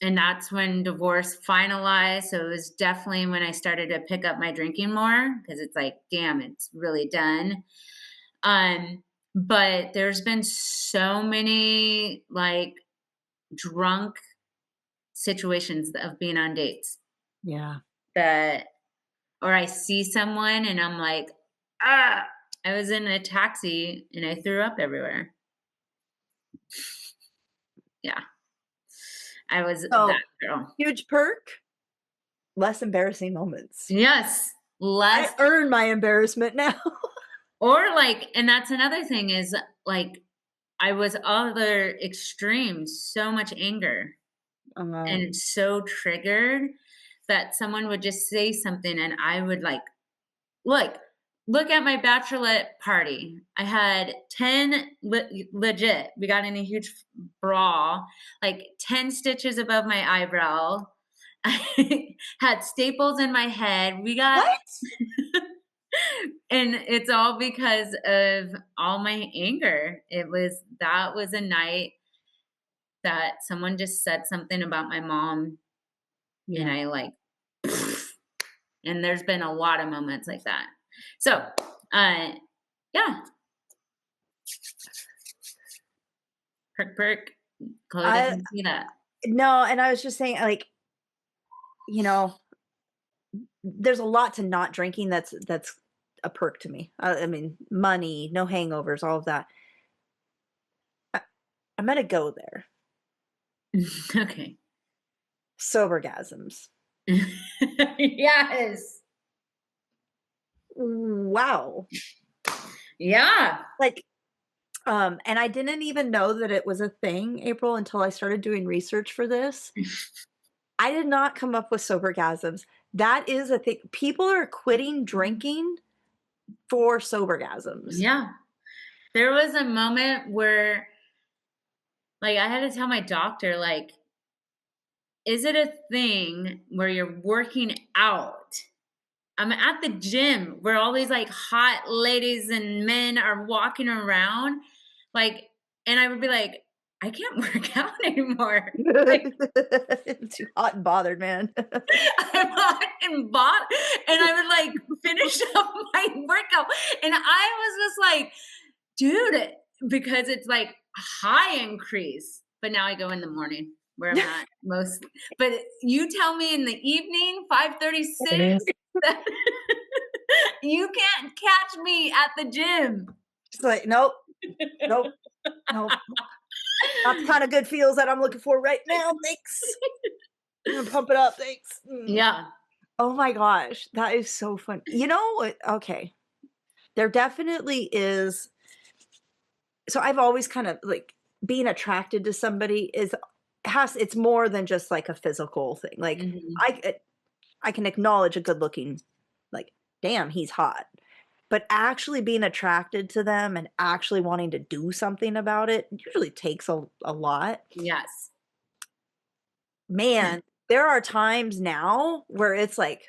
and that's when divorce finalized. So it was definitely when I started to pick up my drinking more because it's like, damn, it's really done. Um, but there's been so many like drunk situations of being on dates Yeah. that, or I see someone and I'm like, ah, I was in a taxi and I threw up everywhere. Yeah, I was that So, girl. huge perk, less embarrassing moments. Yes, I less. earn my embarrassment now. Or like, and that's another thing is like, I was other extremes, so much anger Um, and so triggered that someone would just say something and I would like, look, look at my bachelorette party. I had 10 legit, we got in a huge brawl, like 10 stitches above my eyebrow. I had staples in my head. We got, what? and it's all because of all my anger. That was a night that someone just said something about my mom and Yeah. I like, and there's been a lot of moments like that. So, uh, yeah, perk, perk. Chloe I doesn't see that. no, and I was just saying, like, you know, there's a lot to not drinking that's a perk to me. I mean, money, no hangovers, all of that. I, I'm gonna go there. Okay. Sobergasms. Yes. Wow. Yeah. Like, and I didn't even know that it was a thing, April, until I started doing research for this. I did not come up with sobergasms. That is a thing. People are quitting drinking for sobergasms. Yeah. There was a moment where, like, I had to tell my doctor, like, is it a thing where you're working out? I'm at the gym where all these like hot ladies and men are walking around, like, and I would be like, I can't work out anymore. Like, Too hot and bothered, man. I'm hot and bot, and I would like finish up my workout, and I was just like, dude, because it's like high increase. But now I go in the morning where I'm not most. But you tell me in the evening, 5:36, that you can't catch me at the gym. Just like, nope, nope, nope. Not the kind of good feels that I'm looking for right now. Thanks. I'm gonna pump it up. Thanks. Mm. Yeah. Oh my gosh, that is so fun. You know what? Okay. There definitely is. So I've always kind of like being attracted to somebody is has it's more than just like a physical thing. Like Mhm. I can acknowledge a good looking, like, damn, he's hot. But actually being attracted to them and actually wanting to do something about it usually takes a lot. Yes. Man, there are times now where it's like,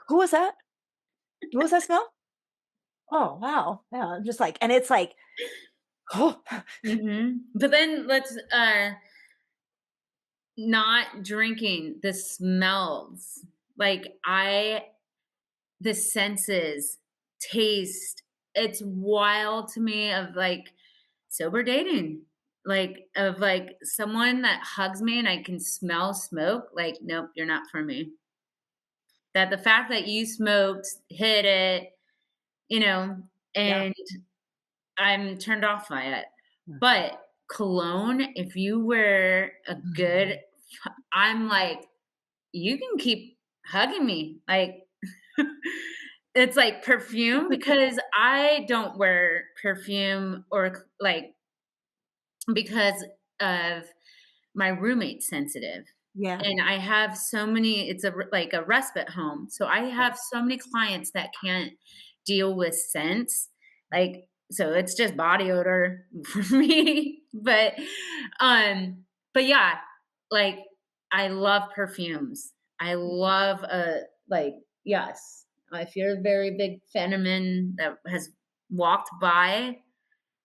who was that? What was that smell? Oh, wow. Yeah. I'm just like, and it's like, oh, But then let's not drinking the smells. Like the senses, taste. It's wild to me of like sober dating. Like of like someone that hugs me and I can smell smoke. Like, nope, you're not for me. That the fact that you smoked, hit it, you know, yeah. and I'm turned off by it. But cologne, if you wear a good, I'm like, you can keep hugging me. Like, it's like perfume because I don't wear perfume or like because of my roommate's sensitive. Yeah. And I have so many it's like a respite home. So I have so many clients that can't deal with scents. Like, so it's just body odor for me. But yeah, like I love perfumes. I love like yes. If you're a very big phenomenon that has walked by,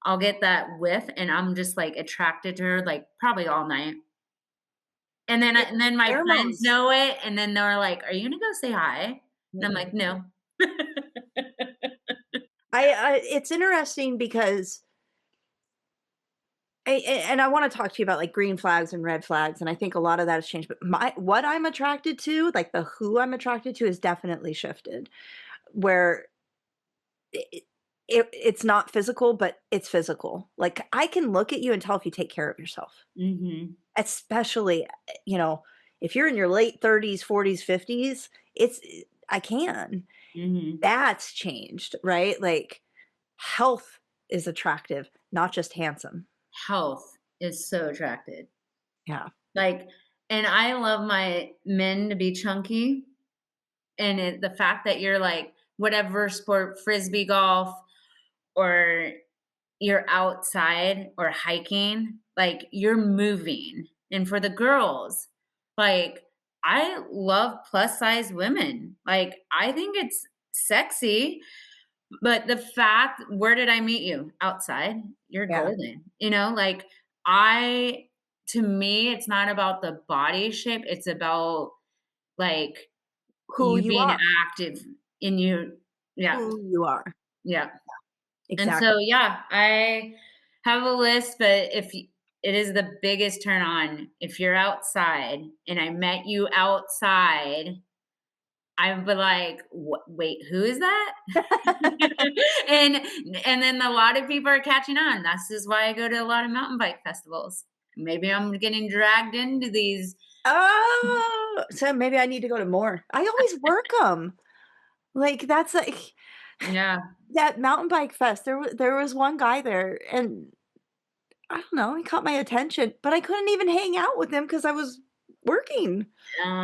I'll get that whiff and I'm just like attracted to her like probably all night. It And then my friends pheromones. know it, and then they're like, "Are you gonna go say hi?" And I'm Mm-mm. like, "No." I it's interesting because and I wanna talk to you about, like, green flags and red flags, and I think a lot of that has changed, but my what I'm attracted to, like, the who I'm attracted to has definitely shifted, where it it's not physical, but it's physical. Like, I can look at you and tell if you take care of yourself, Mhm, especially, you know, if you're in your late 30s, 40s, 50s, it's I can. mhm. That's changed, right? Like, health is attractive, not just handsome. Health is so attracted. Yeah. Like and I love my men to be chunky, and the fact that you're, like, whatever sport, Frisbee golf, or you're outside or hiking, like, you're moving. And for the girls, like, I love plus size women. Like, I think it's sexy, but the fact where did I meet you? Outside. You're Yeah. golden. You know, like, I to me, it's not about the body shape, it's about, like, Who you you being are. active in you yeah, Who you are. yeah. And Exactly. so, yeah, I have a list, but it is the biggest turn on if you're outside and I met you outside, I would be like, Wait, who is that?" and and then a lot of people are catching on. This is why I go to a lot of mountain bike festivals. Maybe I'm getting dragged into these. Oh, so maybe I need to go to more. I always work them. Like, that's like Yeah. that mountain bike fest, there was one guy there, and I don't know, he caught my attention, but I couldn't even hang out with him because I was working.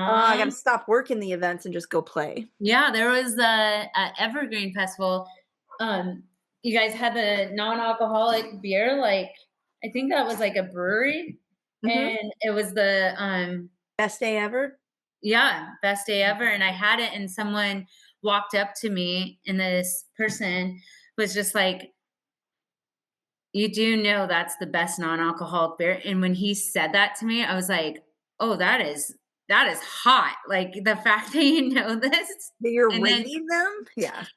Oh, I Uh, gotta stop working the events and just go play. yeah, there was a Evergreen Festival. Um, you guys had the non-alcoholic beer, like I think that was like a brewery, Mhm. and it was the Best day ever? yeah, best day ever. And I had it, and someone walked up to me, and this person was just like, "You do know that's the best non-alcoholic beer." And when he said that to me, I was like, "Oh, that is hot." Like the fact that you know this. That you're And then rating them? Yeah.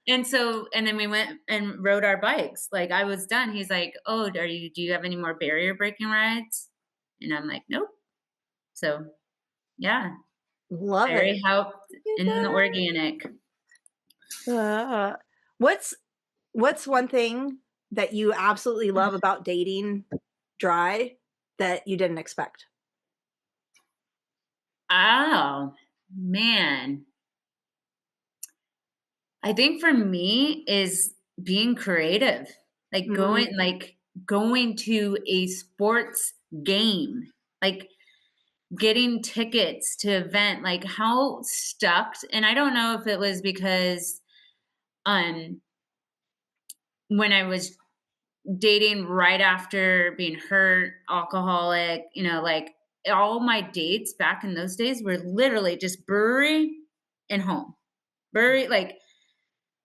and then we went and rode our bikes. Like I was done. He's like, "Oh, do you have any more barrier breaking rides?" And I'm like, "Nope." So, yeah, Love it. very helped Look at in the that. organic. What's one thing that you absolutely love about dating dry that you didn't expect? Oh, man. I think for me is being creative. Like Mm, going to a sports game. Like getting tickets to event, like how stuck and I don't know if it was because um when I was dating right after being hurt, alcoholic, like all my dates back in those days were literally just brewery and home. Brewery, like,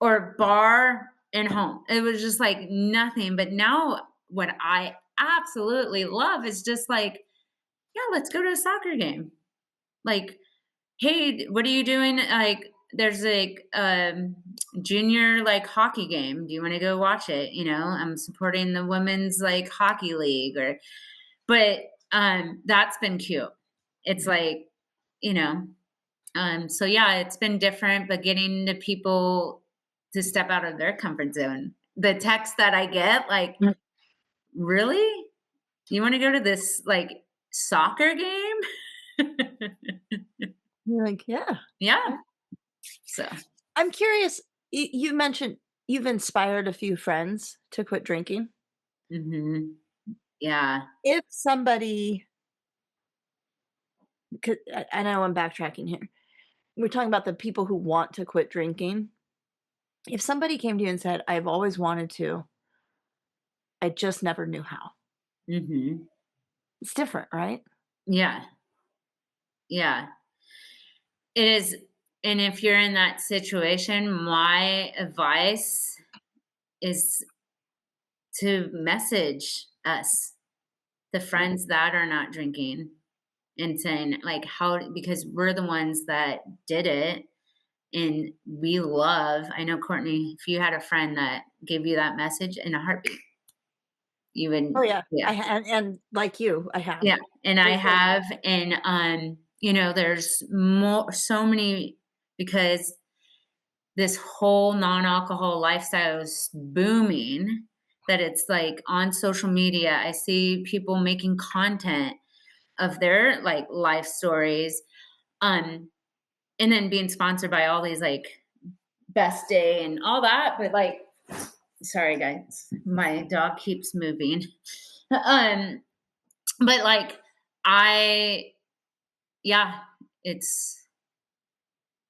or bar and home. It was just like nothing. But now what I absolutely love is just like, yeah, let's go to a soccer game. Like, hey, what are you doing? Like, there's like junior like hockey game. Do you want to go watch it? I'm supporting the women's like hockey league but that's been cute. It's like, you know, so yeah, it's been different, but getting the people to step out of their comfort zone. The text that I get, like, mm. really? You want to go to this like soccer game? You're like, "Yeah." Yeah. So I'm curious, you mentioned you've inspired a few friends to quit drinking. mhm. Yeah. If somebody I know I'm backtracking here. We're talking about the people who want to quit drinking. If somebody came to you and said, "I've always wanted to, I just never knew how." Mhm. It's different, right? Yeah. Yeah. It is, and if you're in that situation, my advice is to message us, the Yeah. friends that are not drinking, and saying, like, how, because we're the ones that did it, and we love, I know, Courtney, if you had a friend that gave you that message in a heartbeat, you would, Oh, yeah. yeah. And like you, I have. Yeah, and I For sure. have, and, there's more, so many, because this whole non-alcohol lifestyle is booming, that it's like on social media, I see people making content of their, like, life stories, um, and then being sponsored by all these, like, Best Day and all that, but, like, sorry, guys, my dog keeps moving. Um, but, like, I yeah, it's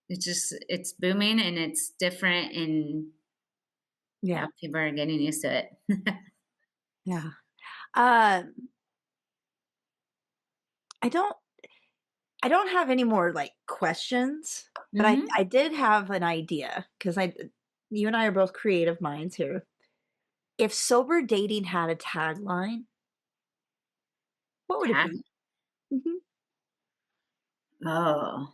it's booming and it's different, and yeah, Yeah, people are getting used to it. yeah. Um, I don't I don't have any more, like, questions, but I Mhm. I did have an idea because I you and I are both creative minds here. If sober dating had a tagline, what would it Ta be? Mhm. Oh.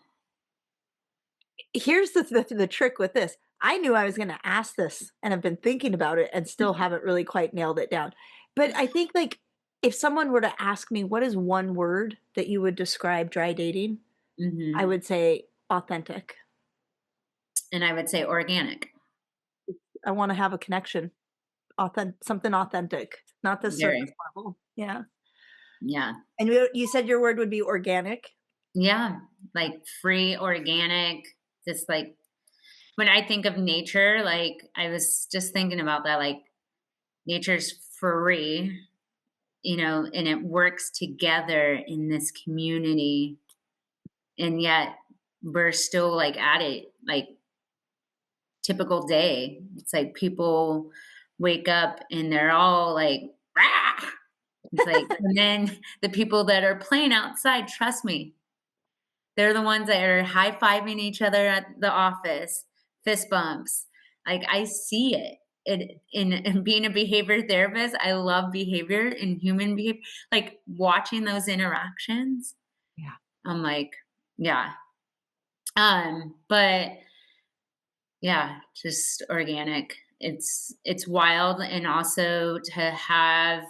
Here's the trick with this. I knew I was gonna ask this and have been thinking about it and still haven't really quite nailed it down. But I think, like, if someone were to ask me, "What is one word that you would describe dry dating?" I Mhm. would say authentic. And I would say organic. I wanna have a connection. Something authentic, not the surface Very. level. Yeah. Yeah. And you said your word would be organic? Yeah, like, free, organic, just, like, when I think of nature, like, I was just thinking about that, like, nature's free, and it works together in this community, and yet we're still, like, at it, like, typical day. It's like people wake up and they're all like, "Rah!" It's like, and then the people that are playing outside, trust me, they're the ones that are high-fiving each other at the office, fist bumps. Like, I see it. In being a behavior therapist, I love behavior and human behavior. Like, watching those interactions, Yeah. I'm like, yeah. But yeah, just organic. It's wild, and also to have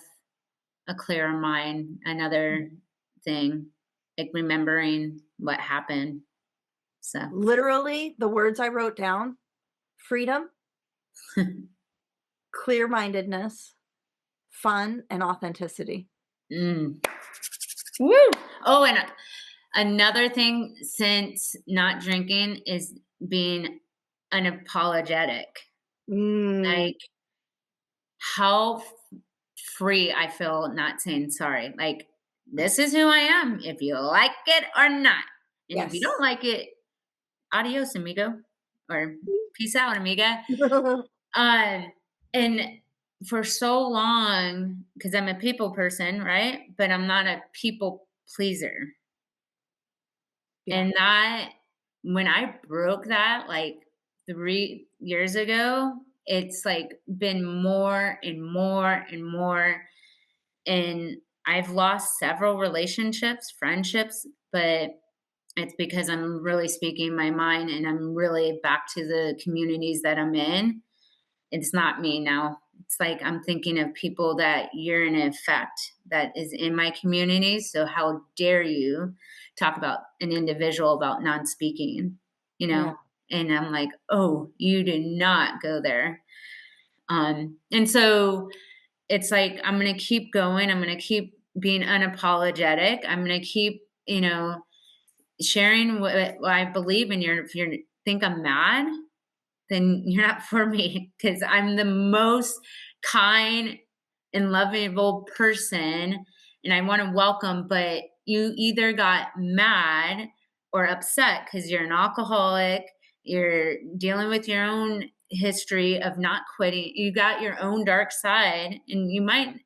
a clearer mind, another thing, like remembering what happened. So, Literally, the words I wrote down: freedom, clear-mindedness, fun, and authenticity. mm. Woo! Oh, and another thing since not drinking is being unapologetic. Mm, Like, how free I feel not saying sorry. Like, this is who I am, if you like it or not. And if you don't yes. like it, adios, amigo, or peace out, amiga. Um, and for so long, because I'm a people person, right? But I'm not a people pleaser. Yeah, And that, when I broke that, like, 3 years ago, it's like been more and more and more. And I've lost several relationships, friendships, but it's because I'm really speaking my mind and I'm really back to the communities that I'm in. It's not me now. It's like I'm thinking of people that you're in effect that is in my community. So how dare you talk about an individual about non-speaking, you yeah, know? And I'm like, oh, you do not go there. And so it's like I'm gonna keep going. I'm gonna keep being unapologetic. I'm gonna keep, sharing what I believe in. If you think I'm mad, then you're not for me, because I'm the most kind and lovable person, and I want to welcome. But you either got mad or upset because you're an alcoholic, you're dealing with your own history of not quitting, you got your own dark side, and you might,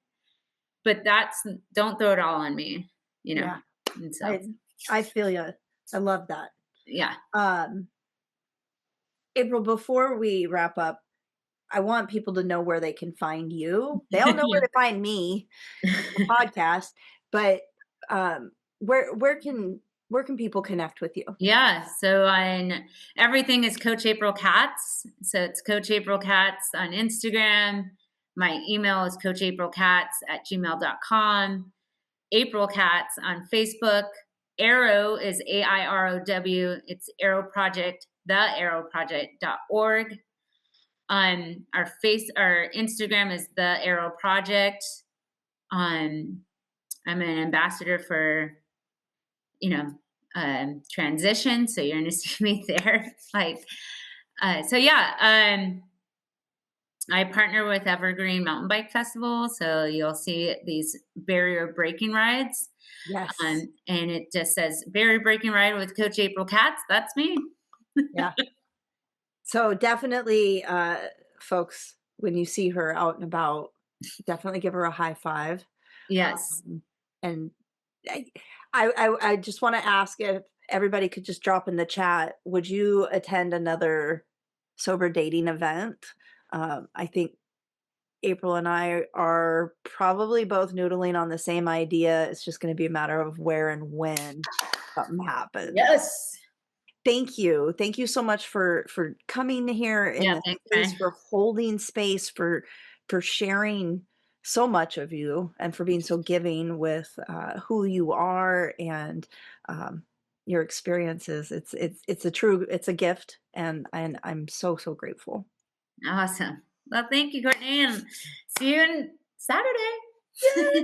but don't throw it all on me, you know? Yeah. And so, I feel you. I love that. yeah. April, before we wrap up, I want people to know where they can find you. They all know where to find me, the podcast, but where can people connect with you? Yeah. So everything is Coach April Katz. So it's Coach April Katz on Instagram. My email is coachaprilkatz@gmail.com. April Katz on Facebook. Arrow is AIROW. It's Arrow Project, thearrowproject.org. Our Instagram is The Arrow Project. I'm an ambassador for, transition. So you're going to see me there. I partner with Evergreen Mountain Bike Festival. So you'll see these barrier breaking rides. Yes. And it just says barrier breaking ride with Coach April Katz. That's me. Yeah. So definitely, folks, when you see her out and about, definitely give her a high five. Yes. And I just want to ask if everybody could just drop in the chat, would you attend another sober dating event? I think April and I are probably both noodling on the same idea. It's just going to be a matter of where and when something happens. Yes. Thank you. Thank you so much for coming here in the space, for holding space, for sharing so much of you, and for being so giving with who you are and your experiences. It's a gift, and I'm so grateful. Awesome. Well, thank you, Courtney, and see you on Saturday.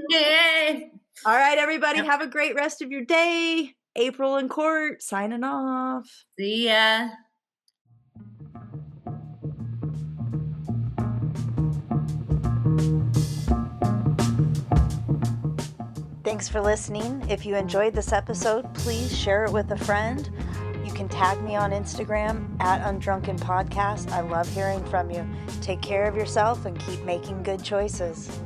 Yay! All right, everybody, have a great rest of your day. April and Court signing off. See ya. Thanks for listening. If you enjoyed this episode, please share it with a friend. You can tag me on Instagram @Undrunken Podcast. I love hearing from you. Take care of yourself and keep making good choices.